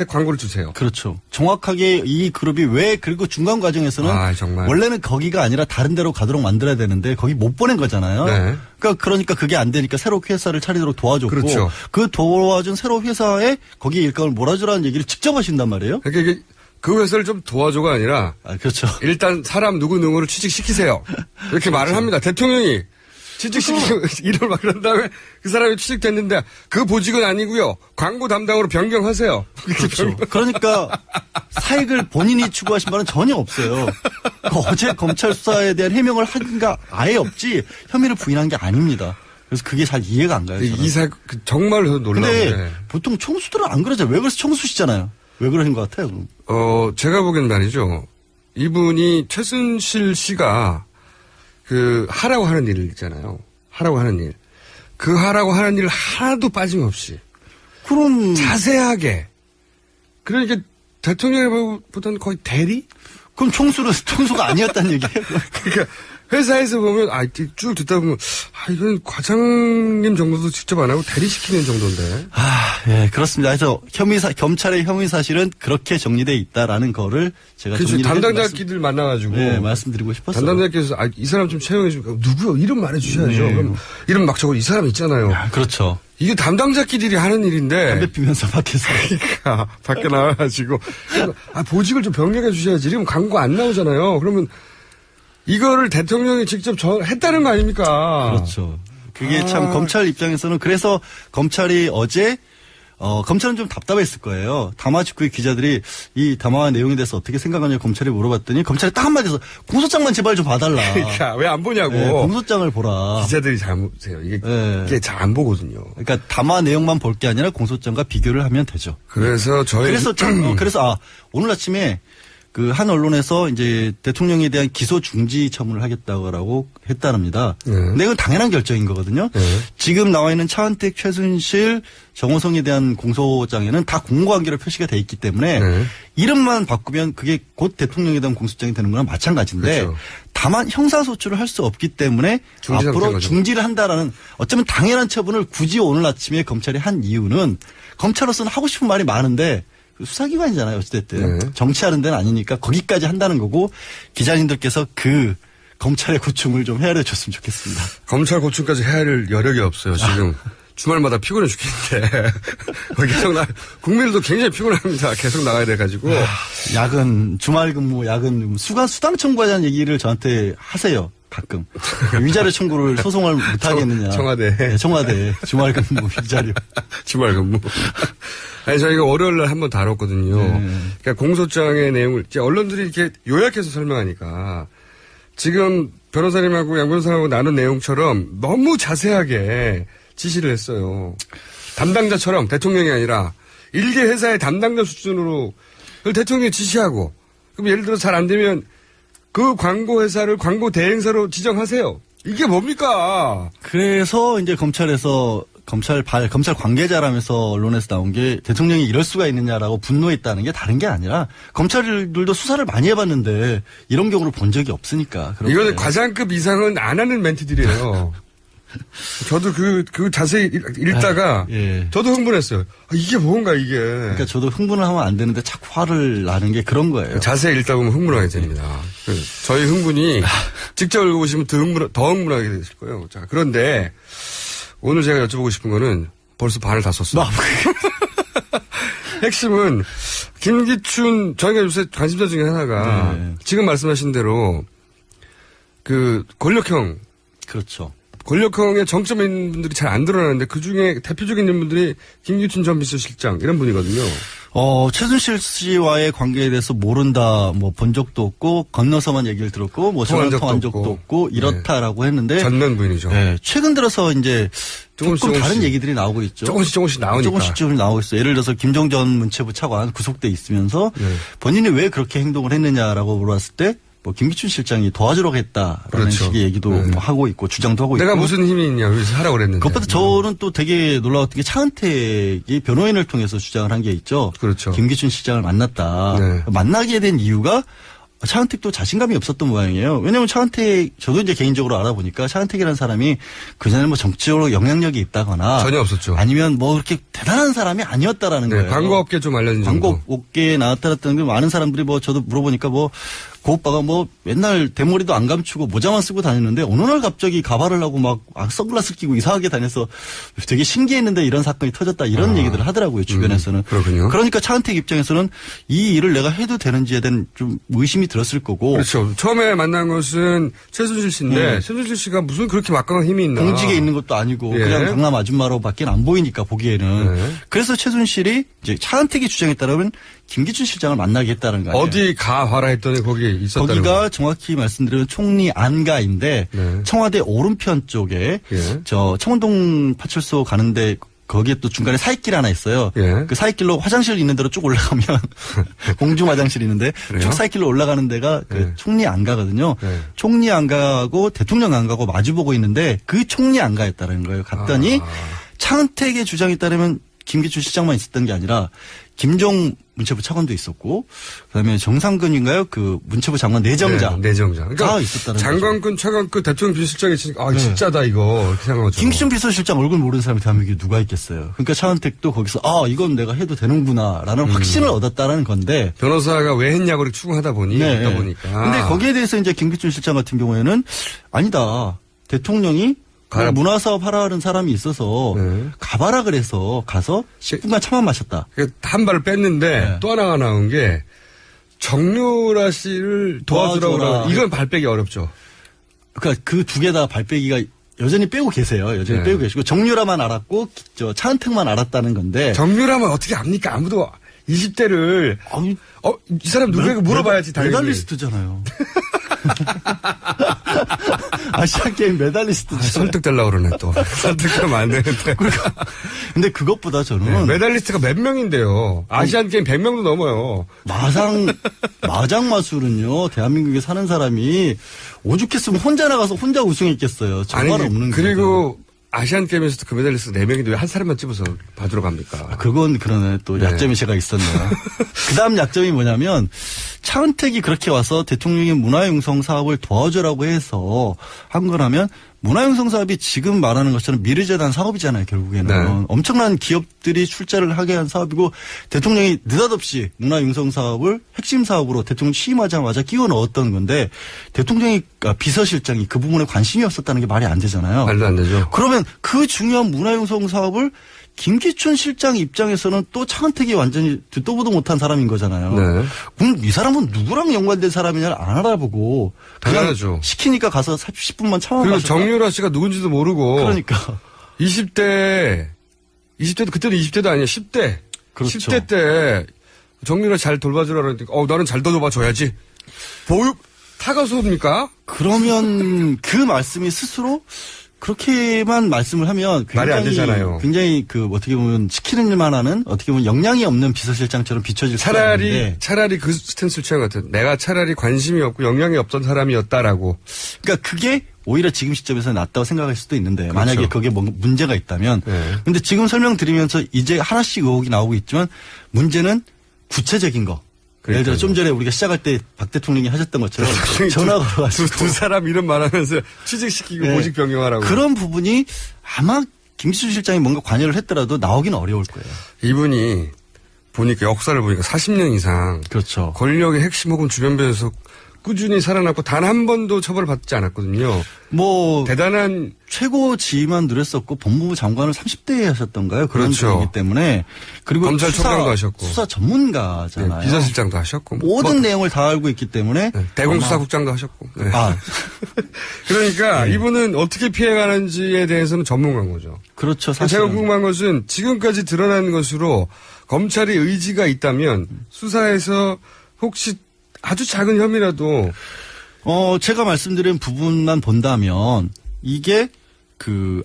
광고를 주세요. 그렇죠. 정확하게 이 그룹이 왜 그리고 중간 과정에서는 정말. 원래는 거기가 아니라 다른 데로 가도록 만들어야 되는데 거기 못 보낸 거잖아요. 네. 그러니까 그게 안 되니까 새로 회사를 차리도록 도와줬고 그렇죠. 그 도와준 새로 회사에 거기에 일감을 몰아주라는 얘기를 직접 하신단 말이에요. 그러니까 이게 그 회사를 좀 도와줘가 아니라 그렇죠. 일단 사람 누구를 취직시키세요. 이렇게 말을 합니다. 대통령이 취직시키고 일을 막 그런 다음에 그 사람이 취직됐는데 그 보직은 아니고요. 광고 담당으로 변경하세요. 그렇죠. 그러니까 사익을 본인이 추구하신 바는 전혀 없어요. 어제 검찰 수사에 대한 해명을 한가 아예 없지 혐의를 부인한 게 아닙니다. 그래서 그게 잘 이해가 안 가요. 정말 놀라운데. 근데 보통 총수들은 안 그러잖아요. 왜 그래서 총수시잖아요. 왜 그러신 것 같아요? 제가 보기엔 말이죠. 이분이 최순실 씨가 하라고 하는 일 있잖아요. 하라고 하는 일. 하라고 하는 일 하나도 빠짐없이. 그럼. 자세하게. 그러니까 대통령보다는 거의 대리? 그럼 총수가 아니었다는 얘기예요? 그러니까 회사에서 보면, 쭉 듣다 보면, 이건 과장님 정도도 직접 안 하고 대리시키는 정도인데. 예, 그렇습니다. 그래서 검찰의 혐의 사실은 그렇게 정리되어 있다라는 거를 제가 그렇죠. 담당자끼들 만나가지고. 네, 말씀드리고 싶었어요. 담당자께서, 이 사람 좀 채용해주면, 누구요? 이름 말해주셔야죠. 그럼 이름 막 적어, 이 사람 있잖아요. 그렇죠. 이게 담당자끼들이 하는 일인데. 담배 피면서 밖에서. 그러니까, 밖에 나와가지고. 보직을 좀 병력해 주셔야지. 이러면 광고 안 나오잖아요. 그러면 이거를 대통령이 직접 했다는 거 아닙니까? 그렇죠. 그게 참 검찰 입장에서는 그래서 검찰이 어제 검찰은 좀 답답했을 거예요. 담화 직후에 기자들이 이 담화 내용에 대해서 어떻게 생각하냐고 검찰에 물어봤더니 검찰이 딱 한마디에서 공소장만 제발 좀 봐달라. 그러니까 왜 안 보냐고. 네, 공소장을 보라. 기자들이 잘못해요. 이게 잘 안 보거든요. 그러니까 담화 내용만 볼 게 아니라 공소장과 비교를 하면 되죠. 그래서 그래서 오늘 아침에 한 언론에서 이제 대통령에 대한 기소 중지 처분을 하겠다고 했다랍니다. 근데 이건 당연한 결정인 거거든요. 지금 나와 있는 차은택, 최순실, 정호성에 대한 공소장에는 다 공무관계로 표시가 돼 있기 때문에 이름만 바꾸면 그게 곧 대통령에 대한 공소장이 되는 거랑 마찬가지인데 그렇죠. 다만 형사소출을 할 수 없기 때문에 앞으로 중지를 한다라는 어쩌면 당연한 처분을 굳이 오늘 아침에 검찰이 한 이유는 검찰로서는 하고 싶은 말이 많은데 수사기관이잖아요. 어찌됐든. 정치하는 데는 아니니까 거기까지 한다는 거고 기자님들께서 검찰의 고충을 좀 헤아려 줬으면 좋겠습니다. 검찰 고충까지 헤아릴 여력이 없어요. 지금 주말마다 피곤해 죽겠는데 국민들도 굉장히 피곤합니다. 계속 나가야 돼가지고. 야근, 주말 근무, 야근 근무, 수당 청구하자는 얘기를 저한테 하세요. 가끔. 위자료 청구를 소송을 못 하겠느냐. 청와대. 네, 청와대. 주말 근무, 위자료. 주말 근무. 아니, 저희가 월요일 날 한번 다뤘거든요. 그러니까 공소장의 내용을, 이제 언론들이 이렇게 요약해서 설명하니까, 지금 변호사님하고 양 변호사하고 나눈 내용처럼 너무 자세하게 지시를 했어요. 담당자처럼 대통령이 아니라 일개 회사의 담당자 수준으로 그걸 대통령이 지시하고 그럼 예를 들어 잘 안 되면 그 광고 회사를 광고 대행사로 지정하세요. 이게 뭡니까? 그래서 이제 검찰에서 검찰 관계자라면서 언론에서 나온 게 대통령이 이럴 수가 있느냐라고 분노했다는 게 다른 게 아니라 검찰들도 수사를 많이 해봤는데 이런 경우를 본 적이 없으니까. 이거는 과장급 이상은 안 하는 멘트들이에요. 저도 그 자세히 읽다가 예. 저도 흥분했어요. 이게 뭔가 이게. 그러니까 저도 흥분을 하면 안 되는데 자꾸 화를 나는 게 그런 거예요. 자세히 읽다 보면 흥분하게 됩니다. 저희 흥분이 직접 읽어보시면 더 흥분하게 되실 거예요. 자, 그런데 오늘 제가 여쭤보고 싶은 거는 벌써 반을 다 썼어요. 핵심은 김기춘 저희가 요새 관심사 중에 하나가 지금 말씀하신 대로 그 권력형 그렇죠. 권력형의 정점에 있는 분들이 잘 안 드러나는데 그중에 대표적인 인물들이 김기춘 전 비서실장 이런 분이거든요. 최순실 씨와의 관계에 대해서 모른다, 뭐 본 적도 없고 건너서만 얘기를 들었고 뭐 전화 통한 적도 없고 이렇다라고 했는데 전면 부인이죠. 네, 최근 들어서 이제 조금 다른 얘기들이 나오고 있죠. 조금씩 나오니까. 조금씩 나오고 있어요. 예를 들어서 김종전 문체부 차관 구속돼 있으면서 본인이 왜 그렇게 행동을 했느냐라고 물어봤을 때 뭐 김기춘 실장이 도와주려고 했다라는 그렇죠. 식의 얘기도 뭐 하고 있고 주장도 하고 있고. 내가 무슨 힘이 있냐 그래서 하라고 그랬는데. 그것보다 저는 또 되게 놀라웠던 게 차은택이 변호인을 통해서 주장을 한 게 있죠. 그렇죠. 김기춘 실장을 만났다. 만나게 된 이유가 차은택도 자신감이 없었던 모양이에요. 왜냐하면 차은택 저도 이제 개인적으로 알아보니까 차은택이라는 사람이 그전에 뭐 정치적으로 영향력이 있다거나 전혀 없었죠. 아니면 뭐 그렇게 대단한 사람이 아니었다라는 거예요. 광고업계 좀 알려진 정도. 광고업계에 나왔다는 게 많은 사람들이 뭐 저도 물어보니까 뭐 그 오빠가 뭐 맨날 대머리도 안 감추고 모자만 쓰고 다녔는데 어느 날 갑자기 가발을 하고 막 선글라스 끼고 이상하게 다녀서 되게 신기했는데 이런 사건이 터졌다 이런 얘기들을 하더라고요 주변에서는. 그렇군요. 그러니까 차은택 입장에서는 이 일을 내가 해도 되는지에 대한 좀 의심이 들었을 거고. 그렇죠. 처음에 만난 것은 최순실 씨인데 최순실 씨가 무슨 그렇게 막강한 힘이 있나. 공직에 있는 것도 아니고 그냥 강남 아줌마로밖에 안 보이니까 보기에는. 그래서 최순실이 이제 차은택의 주장에 따르면 김기춘 실장을 만나게 했다는 거예요. 어디 가봐라 했더니 거기에 있었다는 거기가 거예요. 정확히 말씀드리면 총리 안가인데 청와대 오른편 쪽에 저 청운동 파출소 가는데 거기에 또 중간에 사이길 하나 있어요. 그 사이길로 화장실 있는 데로 쭉 올라가면 공중 화장실 있는데 쭉 사이길로 올라가는 데가 그 총리 안가거든요. 총리 안가하고 대통령 안가고 마주보고 있는데 그 총리 안가였다는 거예요. 갔더니 차은택의 주장에 따르면 김기춘 실장만 있었던 게 아니라 김종 문체부 차관도 있었고 그다음에 정상근인가요? 그 문체부 장관 내정자. 내정자. 그러니까 있었다는 장관급, 차관급 대통령 비서실장이 있으니까 진짜다 이거 이렇게 생각한 거죠. 김기춘 비서실장 얼굴 모르는 사람이 대한민국에 누가 있겠어요. 그러니까 차은택도 거기서 이건 내가 해도 되는구나라는 확신을 얻었다는 건데 변호사가 왜 했냐고 이렇게 추궁하다 보니까. 근데 거기에 대해서 이제 김기춘 실장 같은 경우에는 아니다. 대통령이 문화사업 하라는 사람이 있어서 가봐라 그래서 가서 10분간 차만 마셨다. 한 발을 뺐는데 또 하나가 나온 게 정유라 씨를 도와주라고. 이건 발 빼기 어렵죠. 그러니까 그 두 개 다 발 빼기가 여전히 빼고 계세요. 여전히 빼고 계시고 정유라만 알았고 저 차은택만 알았다는 건데. 정유라만 어떻게 압니까? 아무도 20대를 이 사람 누구에게 물어봐야지 당연히. 메달리스트잖아요. 아시안게임 메달리스트. 설득되려고 그러네 또. 설득하면 안 되는데. 근데 그것보다 저는. 메달리스트가 몇 명인데요. 아시안게임 100명도 넘어요. 마장 마술은요. 대한민국에 사는 사람이 오죽했으면 혼자 나가서 혼자 우승했겠어요. 정말 없는 거죠. 그리고 아시안게임에서도 그 메달리스트 4명인데 왜 한 사람만 집어서 봐주러 갑니까? 그건 그러네. 또 약점이 제가 있었네요. 그 다음 약점이 뭐냐면 차은택이 그렇게 와서 대통령의 문화융성 사업을 도와주라고 해서 한 거라면 문화융성 사업이 지금 말하는 것처럼 미르재단 사업이잖아요. 결국에는. 엄청난 기업들이 출자를 하게 한 사업이고 대통령이 느닷없이 문화융성 사업을 핵심 사업으로 대통령 취임하자마자 끼워 넣었던 건데 대통령이 비서실장이 그 부분에 관심이 없었다는 게 말이 안 되잖아요. 말도 안 되죠. 그러면 그 중요한 문화융성 사업을 김기춘 실장 입장에서는 또 차은택이 완전히 듣도 보도 못한 사람인 거잖아요. 그럼 이 사람은 누구랑 연관된 사람이냐를 안 알아보고 그냥 당연하죠. 시키니까 가서 10분만 참아 그리고 마셨다. 정유라 씨가 누군지도 모르고. 그러니까. 20대도 그때는 20대도 아니야. 10대. 그렇죠. 10대 때 정유라 잘 돌봐주라 그러니까 나는 잘 돌봐줘야지. 타가소입니까? 그러면 그 말씀이 스스로 그렇게만 말씀을 하면 말이 안 되잖아요. 굉장히 어떻게 보면 시키는 일만 하는 어떻게 보면 역량이 없는 비서실장처럼 비춰질 수가 있는데 차라리 그 스탠스를 취한 것 같아요. 내가 차라리 관심이 없고 역량이 없던 사람이었다라고. 그러니까 그게 오히려 지금 시점에서 낫다고 생각할 수도 있는데 그렇죠. 만약에 그게 뭔가 문제가 있다면 근데 지금 설명드리면서 이제 하나씩 의혹이 나오고 있지만 문제는 구체적인 거. 예를 들어 좀 전에 우리가 시작할 때 박 대통령이 하셨던 것처럼 전화 걸어가지고 두 사람 이름 말하면서 취직시키고 보직 변경하라고. 그런 부분이 아마 김기춘 실장이 뭔가 관여를 했더라도 나오기는 어려울 거예요. 이분이 보니까 역사를 보니까 40년 이상 그렇죠. 권력의 핵심 혹은 주변부에서 꾸준히 살아났고 단 한 번도 처벌을 받지 않았거든요. 대단한 최고 지위만 누렸었고 법무부 장관을 30대에 하셨던가요? 그런 분이기 때문에 그리고 검찰총장도 하셨고 수사 전문가잖아요. 네, 비서실장도 하셨고 모든 내용을 다 알고 있기 때문에 대공수사국장도 하셨고. 네. 그러니까 이분은 어떻게 피해가는지에 대해서는 전문가인 거죠. 그렇죠. 사실은. 제가 궁금한 것은 지금까지 드러난 것으로 검찰이 의지가 있다면 수사에서 혹시 아주 작은 혐의라도 제가 말씀드린 부분만 본다면 이게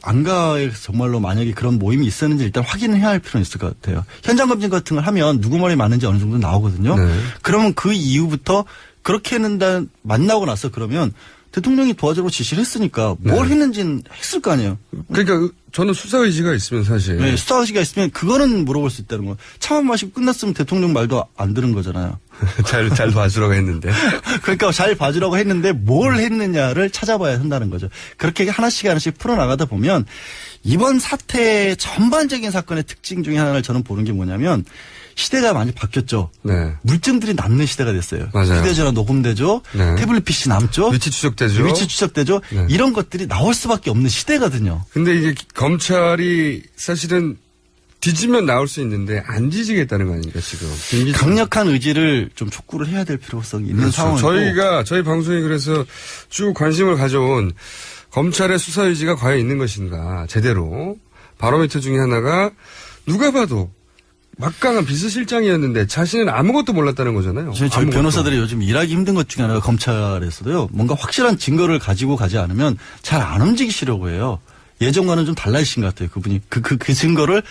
안가에 정말로 만약에 그런 모임이 있었는지 일단 확인을 해야 할 필요는 있을 것 같아요. 현장 검증 같은 걸 하면 누구 말이 맞는지 어느 정도 나오거든요. 그러면 그 이후부터 그렇게 했는데 만나고 나서 그러면 대통령이 도와주라고 지시를 했으니까 뭘 했는지는 했을 거 아니에요. 그러니까 저는 수사 의지가 있으면 사실. 네, 수사 의지가 있으면 그거는 물어볼 수 있다는 거. 차만 마시고 끝났으면 대통령 말도 안 들은 거잖아요. 잘 봐주라고 했는데. 그러니까 잘 봐주라고 했는데 뭘 했느냐를 찾아봐야 한다는 거죠. 그렇게 하나씩 풀어나가다 보면 이번 사태 전반적인 사건의 특징 중에 하나를 저는 보는 게 뭐냐면 시대가 많이 바뀌었죠. 네. 물증들이 남는 시대가 됐어요. 맞아요. 휴대전화 녹음되죠. 네. 태블릿 PC 남죠. 위치 추적되죠. 네. 이런 것들이 나올 수밖에 없는 시대거든요. 근데 이게 검찰이 사실은 뒤지면 나올 수 있는데 안 뒤지겠다는 거 아닙니까 지금. 강력한 의지를 좀 촉구를 해야 될 필요성이 있는 그렇죠. 상황이고. 저희 방송이 그래서 쭉 관심을 가져온 검찰의 수사 의지가 과연 있는 것인가 제대로. 바로미터 중에 하나가 누가 봐도 막강한 비서실장이었는데 자신은 아무것도 몰랐다는 거잖아요. 저희 변호사들이 요즘 일하기 힘든 것 중에 하나가 검찰에서도요. 뭔가 확실한 증거를 가지고 가지 않으면 잘 안 움직이시려고 해요. 예전과는 좀 달라지신 것 같아요. 그분이 그 증거를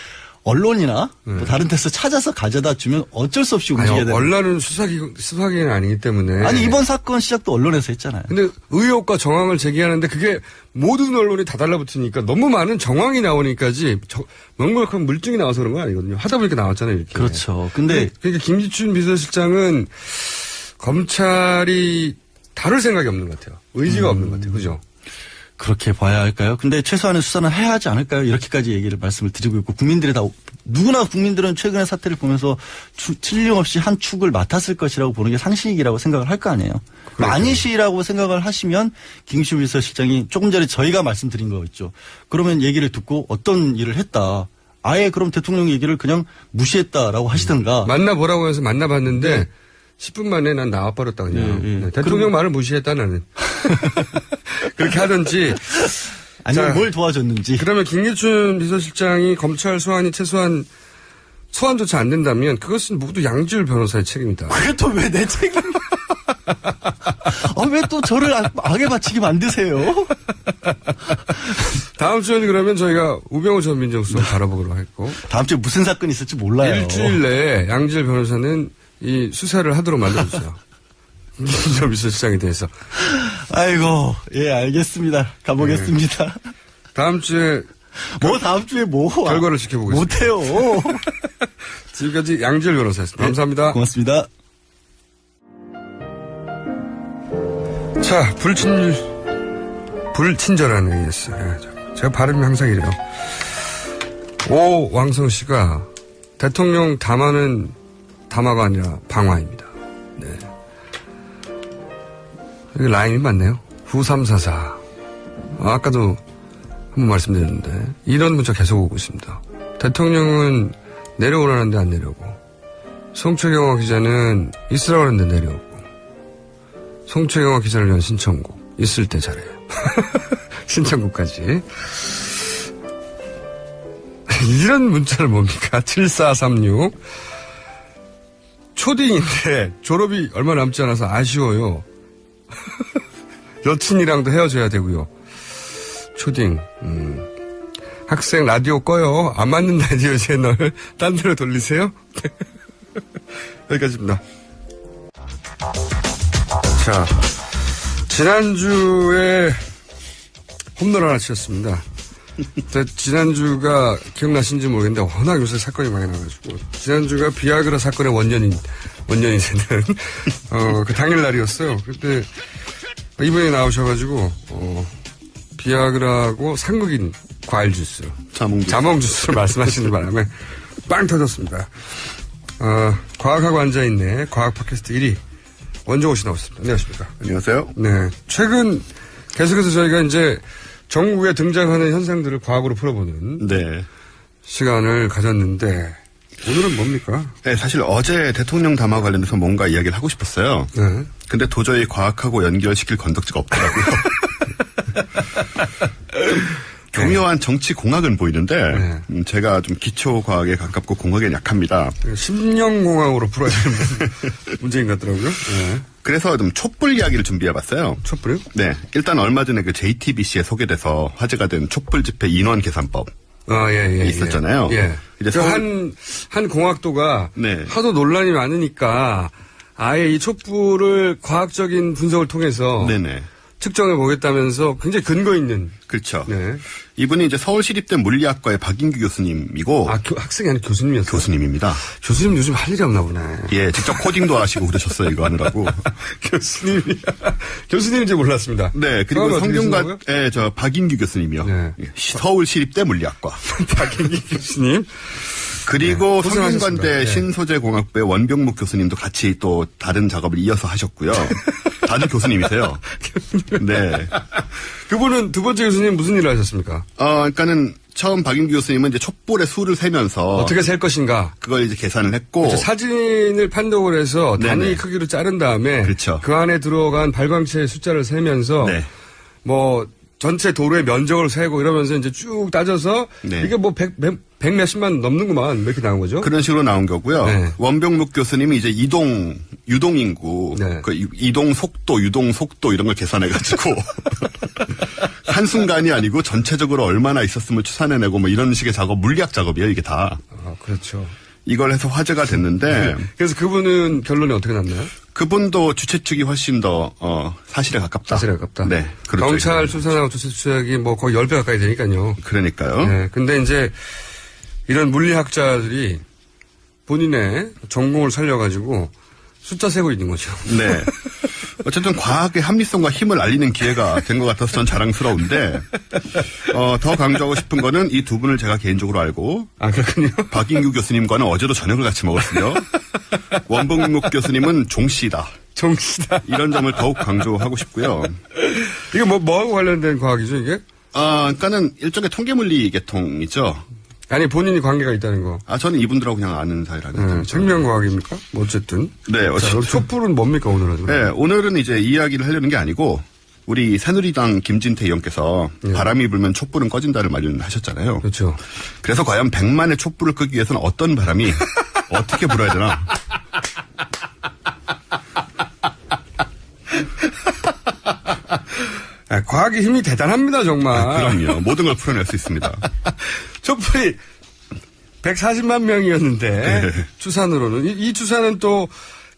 언론이나 뭐 다른 데서 찾아서 가져다 주면 어쩔 수 없이 움직여야 돼요. 언론은 수사기관 아니기 때문에. 아니 이번 사건 시작도 언론에서 했잖아요. 근데 의혹과 정황을 제기하는데 그게 모든 언론이 다 달라붙으니까 너무 많은 정황이 나오니까지 명백한 물증이 나와서 그런 건 아니거든요. 하다 보니까 나왔잖아요. 이렇게. 그렇죠. 근데 그러니까 김기춘 비서실장은 검찰이 다룰 생각이 없는 것 같아요. 의지가 없는 것 같아요. 그죠? 그렇게 봐야 할까요? 근데 최소한의 수사는 해야 하지 않을까요? 이렇게까지 말씀을 드리고 있고 누구나 국민들은 최근의 사태를 보면서 틀림없이 한 축을 맡았을 것이라고 보는 게 상식이라고 생각을 할 거 아니에요. 아니시라고 생각을 하시면 김기춘 비서실장이 조금 전에 저희가 말씀드린 거 있죠. 그러면 얘기를 듣고 어떤 일을 했다. 아예 그럼 대통령 얘기를 그냥 무시했다라고 하시던가. 만나보라고 해서 만나봤는데 10분 만에 난 나와버렸다 그냥. 네, 대통령 말을 무시했다 나는. 그렇게 하든지. 아니면 뭘 도와줬는지. 그러면 김기춘 비서실장이 검찰 소환이 최소한 소환조차 안 된다면 그것은 모두 양지열 변호사의 책임이다. 그게 또 왜 내 책임이야? 왜 또 저를 악에 바치게 만드세요? 다음 주에는 그러면 저희가 우병우 전 민정수석 바라보기로 했고. 다음 주에 무슨 사건이 있을지 몰라요. 일주일 내에 양지열 변호사는 이 수사를 하도록 만들어주세요. 김기춘 비서실장에 대해서. 아이고, 예, 알겠습니다. 가보겠습니다. 네. 다음 주에. 다음 주에 결과를 지켜보겠습니다. 못해요. 지금까지 양지열 변호사였습니다. 감사합니다. 고맙습니다. 자, 불친절한 AS. 제가 발음이 항상 이래요. 오왕성 씨가 대통령 담화는 담화가 아니라 방화입니다. 네. 여기 라임이 맞네요. 9344. 아까도 한번 말씀드렸는데 이런 문자 계속 오고 있습니다. 대통령은 내려오라는데 안 내려오고 송채경화 기자는 있으라고 하는데 내려오고 송채경화 기자를 위한 신청곡 있을 때 잘해요. 신청곡까지. 이런 문자를 뭡니까? 7436. 초딩인데 졸업이 얼마 남지 않아서 아쉬워요. 여친이랑도 헤어져야 되고요. 초딩, 학생 라디오 꺼요. 안 맞는 라디오 채널 딴 데로 돌리세요. 여기까지입니다. 자, 지난주에 홈런 하나 치셨습니다. 지난주가 기억나신지 모르겠는데 워낙 요새 사건이 많이 나가지고 지난주가 비아그라 사건의 원년이 되는 그 당일날이었어요. 그때 이번에 나오셔가지고 비아그라하고 삼극인 과일 주스, 자몽 주스를 말씀하시는 바람에 빵 터졌습니다. 과학하고 앉아있네 과학 팟캐스트 1위 원종호 씨 나왔습니다. 안녕하십니까? 안녕하세요. 네, 최근 계속해서 저희가 이제 전국에 등장하는 현상들을 과학으로 풀어보는 시간을 가졌는데 오늘은 뭡니까? 네, 사실 어제 대통령 담화 관련해서 뭔가 이야기를 하고 싶었어요. 네. 근데 도저히 과학하고 연결시킬 건덕지가 없더라고요. 교묘한 정치 공학은 보이는데 제가 좀 기초 과학에 가깝고 공학에 약합니다. 심령공학으로 풀어야 되는 문제인 것 같더라고요. 네. 그래서 좀 촛불 이야기를 준비해봤어요. 촛불이요? 네. 일단 얼마 전에 그 JTBC에 소개돼서 화제가 된 촛불 집회 인원 계산법. 있었잖아요. 예. 이제 한 공학도가 하도 논란이 많으니까 아예 이 촛불을 과학적인 분석을 통해서 측정해 보겠다면서 굉장히 근거 있는. 그렇죠. 네. 이분이 이제 서울시립대 물리학과의 박인규 교수님이고. 학생이 아니라 교수님이었어요? 교수님입니다. 교수님 요즘 할 일이 없나 보네. 예, 직접 코딩도 하시고 그러셨어요, 이거 하느라고. 교수님인지 몰랐습니다. 네, 그리고 성균관, 저 박인규 교수님이요. 네. 서울시립대 물리학과. 박인규 교수님. 그리고 성균관대 신소재공학부의 원병묵 교수님도 같이 또 다른 작업을 이어서 하셨고요. 다들 교수님이세요. 네. 그분은 두 번째 교수님 무슨 일을 하셨습니까? 그러니까는 처음 박인규 교수님은 이제 촛불의 수를 세면서 어떻게 셀 것인가 그걸 이제 계산을 했고 그렇죠. 사진을 판독을 해서 단위 크기로 자른 다음에 그렇죠. 그 안에 들어간 발광체의 숫자를 세면서 뭐 전체 도로의 면적을 세고 이러면서 이제 쭉 따져서 이게 뭐 100 몇십만 넘는구만 이렇게 나온 거죠. 그런 식으로 나온 거고요. 원병묵 교수님이 이제 유동 인구, 그 이동 속도, 유동 속도 이런 걸 계산해가지고 한순간이 아니고 전체적으로 얼마나 있었으면 추산해내고 뭐 이런 식의 작업, 물리학 작업이에요 이게 다. 그렇죠. 이걸 해서 화제가 됐는데. 그래서 그분은 결론이 어떻게 났나요? 그분도 주최 측이 훨씬 더 사실에 가깝다. 사실에 가깝다. 네. 그렇죠. 경찰 수사하고 주최 수사기 뭐 거의 10배 가까이 되니까요. 그러니까요. 네. 근데 이제 이런 물리학자들이 본인의 전공을 살려가지고 숫자 세고 있는 거죠. 네. 어쨌든 과학의 합리성과 힘을 알리는 기회가 된 것 같아서 전 자랑스러운데, 더 강조하고 싶은 거는 이 두 분을 제가 개인적으로 알고. 그렇군요. 박인규 교수님과는 어제도 저녁을 같이 먹었어요. 원병묵 교수님은 종씨다. 종씨다. 이런 점을 더욱 강조하고 싶고요. 이게 뭐하고 관련된 과학이죠, 이게? 그러니까는 일종의 통계물리 계통이죠. 아니, 본인이 관계가 있다는 거. 저는 이분들하고 그냥 아는 사이라는. 생명과학입니까? 뭐 어쨌든. 네, 어쨌든. 촛불은 뭡니까, 오늘은? 네, 오늘은 이제 이야기를 하려는 게 아니고, 우리 새누리당 김진태 의원께서 바람이 불면 촛불은 꺼진다를 마련하셨잖아요. 그렇죠. 그래서 과연 100만의 촛불을 끄기 위해서는 어떤 바람이 어떻게 불어야 되나? 과학의 힘이 대단합니다, 정말. 그럼요. 모든 걸 풀어낼 수 있습니다. 촛불이 140만 명이었는데, 추산으로는. 이 추산은 또,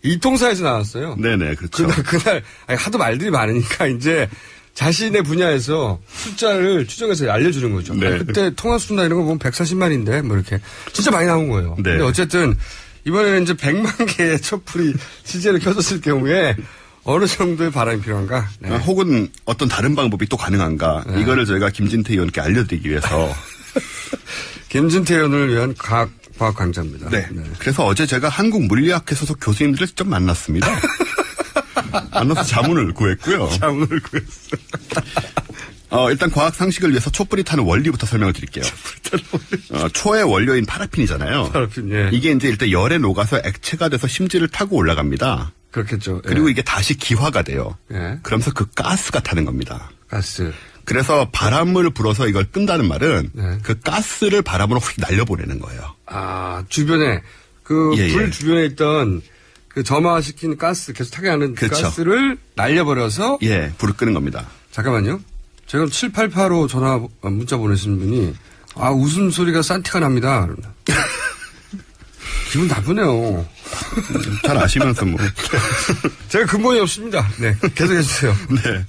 이통사에서 나왔어요. 네네, 그렇죠. 그날, 하도 말들이 많으니까, 이제, 자신의 분야에서 숫자를 추정해서 알려주는 거죠. 네. 그때 통화수나 이런 거 보면 140만인데, 뭐 이렇게. 진짜 많이 나온 거예요. 네. 근데 어쨌든, 이번에는 이제 100만 개의 촛불이 실제로 켜졌을 경우에, 어느 정도의 바람이 필요한가? 네. 혹은 어떤 다른 방법이 또 가능한가? 이거를 저희가 김진태 의원께 알려드리기 위해서. 김진태 의원을 위한 과학 강좌입니다. 네. 그래서 어제 제가 한국물리학회 소속 교수님들을 직접 만났습니다. 만나서 자문을 구했고요. 자문을 구했어요. 일단 과학 상식을 위해서 촛불이 타는 원리부터 설명을 드릴게요. 초의 원료인 파라핀이잖아요. 파라핀, 예. 이게 이제 일단 열에 녹아서 액체가 돼서 심지를 타고 올라갑니다. 그렇겠죠. 그리고 예. 이게 다시 기화가 돼요. 예. 그러면서 그 가스가 타는 겁니다. 가스. 그래서 바람을 불어서 이걸 끈다는 말은 그 가스를 바람으로 휙 날려보내는 거예요. 주변에 불 주변에 있던 그 점화시킨 가스, 계속 타게 하는 그렇죠. 가스를 날려버려서. 예, 불을 끄는 겁니다. 잠깐만요. 제가 7885 문자 보내신 분이, 웃음소리가 산티가 납니다. 기분 나쁘네요. 잘 아시면서 뭐. 제가 근본이 없습니다. 네. 계속해주세요. 네.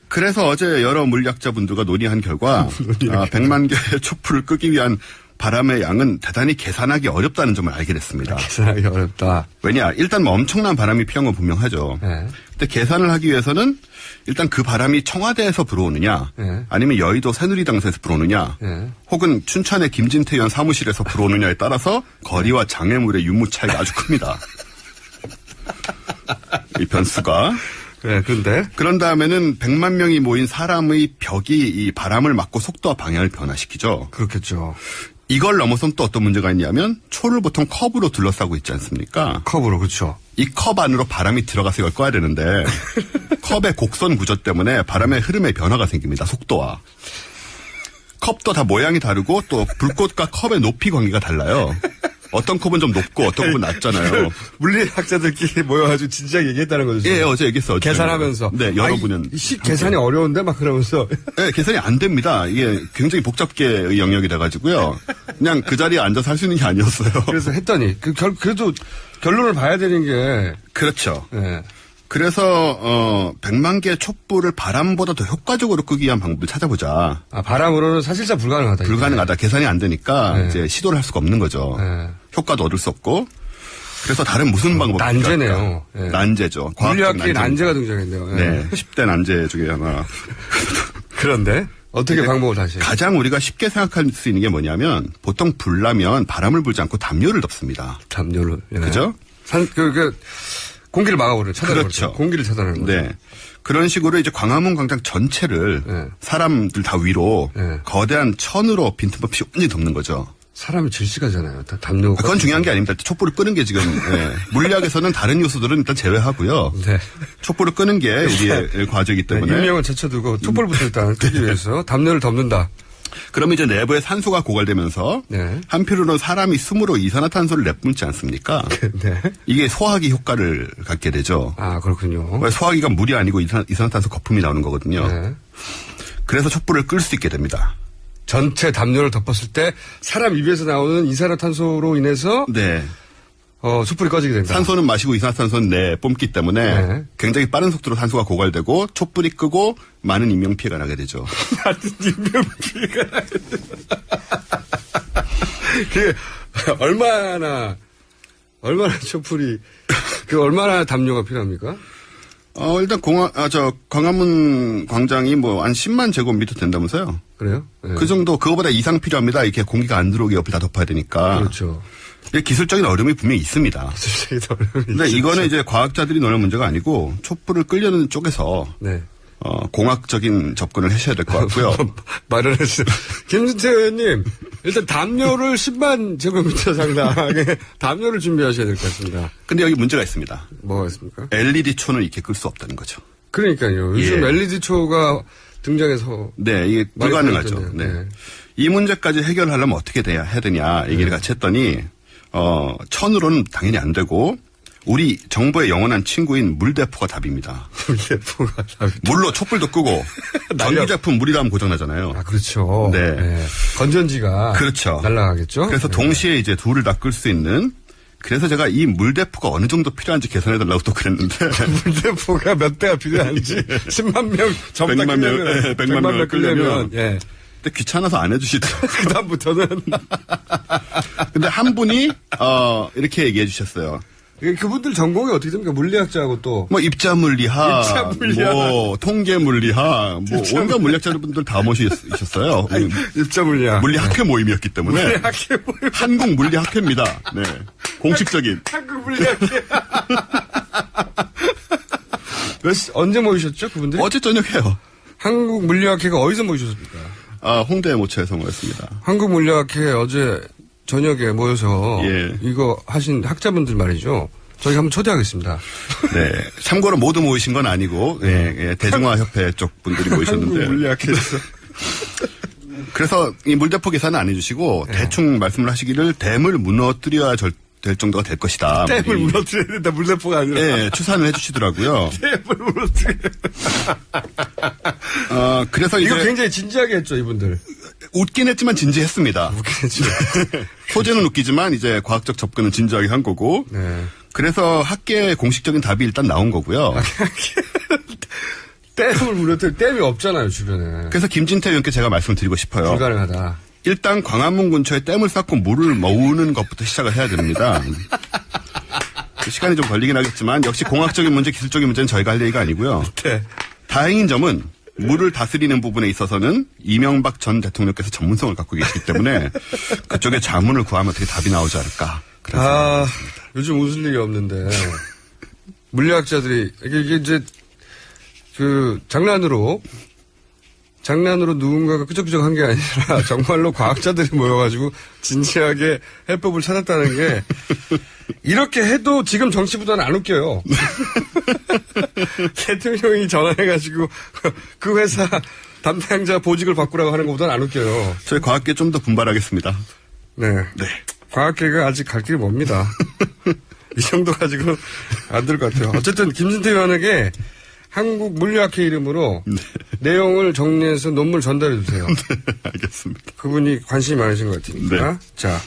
그래서 어제 여러 물리학자분들과 논의한 결과 100만 개의 촛불을 끄기 위한 바람의 양은 대단히 계산하기 어렵다는 점을 알게 됐습니다. 계산하기 어렵다. 왜냐? 일단 뭐 엄청난 바람이 필요한 건 분명하죠. 네. 근데 계산을 하기 위해서는 일단 그 바람이 청와대에서 불어오느냐 네. 아니면 여의도 새누리당에서 불어오느냐 네. 혹은 춘천의 김진태 의원 사무실에서 불어오느냐에 따라서 거리와 장애물의 유무 차이가 아주 큽니다. 이 변수가. 네, 그런데 그런 다음에는 100만 명이 모인 사람의 벽이 이 바람을 막고 속도와 방향을 변화시키죠. 그렇겠죠. 이걸 넘어선 또 어떤 문제가 있냐면 초를 보통 컵으로 둘러싸고 있지 않습니까? 컵으로, 그렇죠. 이 컵 안으로 바람이 들어가서 이걸 꺼야 되는데 컵의 곡선 구조 때문에 바람의 흐름에 변화가 생깁니다. 속도와. 컵도 다 모양이 다르고 또 불꽃과 컵의 높이 관계가 달라요. 어떤 컵은 좀 높고 어떤 컵은 낮잖아요. 물리학자들끼리 모여가지고 진지하게 얘기했다는 거죠. 예, 어제 얘기했어요. 계산하면서. 네, 여러분은. 계산이 어려운데 막 그러면서. 네, 계산이 안 됩니다. 이게 굉장히 복잡계의 영역이 돼가지고요. 그냥 그 자리에 앉아서 할 수 있는 게 아니었어요. 그래서 했더니, 그래도 결론을 봐야 되는 게. 그렇죠. 네. 그래서 100만 개의 촛불을 바람보다 더 효과적으로 끄기 위한 방법을 찾아보자. 바람으로는 사실상 불가능하다. 불가능하다. 계산이 안 되니까 네. 이제 시도를 할 수가 없는 거죠. 네. 효과도 얻을 수 없고. 그래서 다른 무슨 방법이 난제네요. 네. 난제죠. 물리학계에 난제가 등장했네요. 네. 10대 난제 중에 하나. 그런데 어떻게 방법을 다시 해요? 가장 우리가 쉽게 생각할 수 있는 게 뭐냐면 보통 불 나면 바람을 불지 않고 담요를 덮습니다. 담요를. 네. 그죠? 공기를 막아버려요. 차단해버려요. 그렇죠. 공기를 차단하는 거죠. 네. 그런 식으로 이제 광화문 광장 전체를 네. 사람들 다 위로 네. 거대한 천으로 빈틈없이 완전히 덮는 거죠. 사람이 질식하잖아요. 담요. 그건 중요한 게 아닙니다. 촛불을 끄는 게 지금 물리학에서는 다른 요소들은 일단 제외하고요. 네. 촛불을 끄는 게 우리의 과제이기 때문에. 인명을 제쳐두고 촛불부터 일단 끄기 위해서 담요를 덮는다. 그러면 이제 내부에 산소가 고갈되면서 한편으로는 사람이 숨으로 이산화탄소를 내뿜지 않습니까? 네. 이게 소화기 효과를 갖게 되죠. 아, 그렇군요. 소화기가 물이 아니고 이산화탄소 거품이 나오는 거거든요. 네. 그래서 촛불을 끌 수 있게 됩니다. 전체 담요를 덮었을 때 사람 입에서 나오는 이산화탄소로 인해서 촛불이 꺼지게 된다. 산소는 마시고 이산화탄소는 내뿜기 때문에 굉장히 빠른 속도로 산소가 고갈되고 촛불이 끄고 많은 인명피해가 나게 되죠. 많은 인명피해가 나게 된다. 그게 얼마나 촛불이 얼마나 담요가 필요합니까? 일단 광화문 광장이 한 10만 제곱미터 된다면서요? 그래요? 네. 그 정도, 그거보다 이상 필요합니다. 이렇게 공기가 안 들어오게 옆을 다 덮어야 되니까. 그렇죠. 기술적인 어려움이 분명히 있습니다. 기술적인 어려움이 근데 이거는 이제 과학자들이 논할 문제가 아니고 촛불을 끌려는 쪽에서. 네. 공학적인 접근을 하셔야 될 것 같고요. 말을 하시죠. 김진태 의원님, 일단 담요를 10만 제곱미터 상당하게 담요를 준비하셔야 될 것 같습니다. 근데 여기 문제가 있습니다. 뭐가 있습니까? LED 초는 이렇게 끌 수 없다는 거죠. 그러니까요. 요즘 LED 초가 등장해서. 네, 이게 불가능하죠. 네. 이 문제까지 해결하려면 어떻게 해야 되냐 얘기를 같이 했더니, 천으로는 당연히 안 되고, 우리 정부의 영원한 친구인 물대포가 답입니다. 물대포가 답이다. 물로 촛불도 끄고 전기제품 물이 닿으면 고장나잖아요. 아, 그렇죠. 네. 네. 건전지가 그렇죠. 날아가겠죠. 그래서 동시에 이제 둘을 다 끌 수 있는. 그래서 제가 이 물대포가 어느 정도 필요한지 계산해달라고 또 그랬는데. 물대포가 몇 대가 필요한지 10만 명 전부 100만 명, 100만 명 끌려면. 예. 근데 귀찮아서 안 해주시더라고요. 그다음부터는. 근데 한 분이 이렇게 얘기해 주셨어요. 그분들 전공이 어떻게 됩니까? 물리학자하고 또. 입자물리학, 통계물리학, 온갖 물리학자분들 다 모시셨어요. 입자물리학. 물리학회 모임이었기 때문에. 물리학회 모임. 한국물리학회입니다. 네. 공식적인. 한국물리학회. 언제 모이셨죠, 그분들? 어제 저녁에요. 한국물리학회가 어디서 모이셨습니까? 홍대 모처에서 모였습니다. 한국물리학회 어제 저녁에 모여서 이거 하신 학자분들 말이죠. 저희 한번 초대하겠습니다. 네. 참고로 모두 모이신 건 아니고 대중화협회 쪽 분들이 모이셨는데. 한국물리학회에서. 그래서 이 물대포 계산은 안 해주시고 대충 말씀을 하시기를 댐을 무너뜨려야 될 정도가 될 것이다. 댐을 무너뜨려야 된다. 물대포가 아니라. 네, 추산을 해주시더라고요. 댐을 무너뜨려. 그래서 이거 이제 굉장히 진지하게 했죠, 이분들. 웃긴 했지만 진지했습니다. 소재는 웃기지만 이제 과학적 접근은 진지하게 한 거고. 네. 그래서 학계의 공식적인 답이 일단 나온 거고요. 댐을 무너뜨릴 댐이 없잖아요, 주변에. 그래서 김진태 의원께 제가 말씀을 드리고 싶어요. 불가능하다. 일단 광화문 근처에 댐을 쌓고 물을 모으는 것부터 시작을 해야 됩니다. 시간이 좀 걸리긴 하겠지만 역시 공학적인 문제, 기술적인 문제는 저희가 할 얘기가 아니고요. 네. 다행인 점은 물을 다스리는 부분에 있어서는 이명박 전 대통령께서 전문성을 갖고 계시기 때문에 그쪽에 자문을 구하면 어떻게 답이 나오지 않을까. 요즘 웃을 일이 없는데 물리학자들이 이게 이제 장난으로 누군가가 끄적끄적한 게 아니라 정말로 과학자들이 모여가지고 진지하게 해법을 찾았다는 게 이렇게 해도 지금 정치보다는 안 웃겨요. 대통령이 전화해가지고 그 회사 담당자 보직을 바꾸라고 하는 것보다는 안 웃겨요. 저희 과학계 좀 더 분발하겠습니다. 네. 과학계가 아직 갈 길이 멉니다. 이 정도 가지고 안 될 것 같아요. 어쨌든 김진태 의원에게 한국물리학회 이름으로 내용을 정리해서 논문 전달해 주세요. 알겠습니다. 그분이 관심이 많으신 것 같으니까. 자,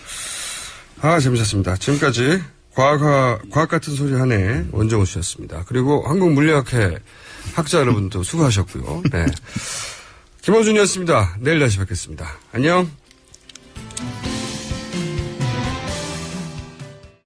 재밌었습니다. 지금까지 과학 같은 소리 하네 원정우 씨였습니다. 그리고 한국물리학회 학자 여러분도 수고하셨고요. 네. 김호준이었습니다. 내일 다시 뵙겠습니다. 안녕.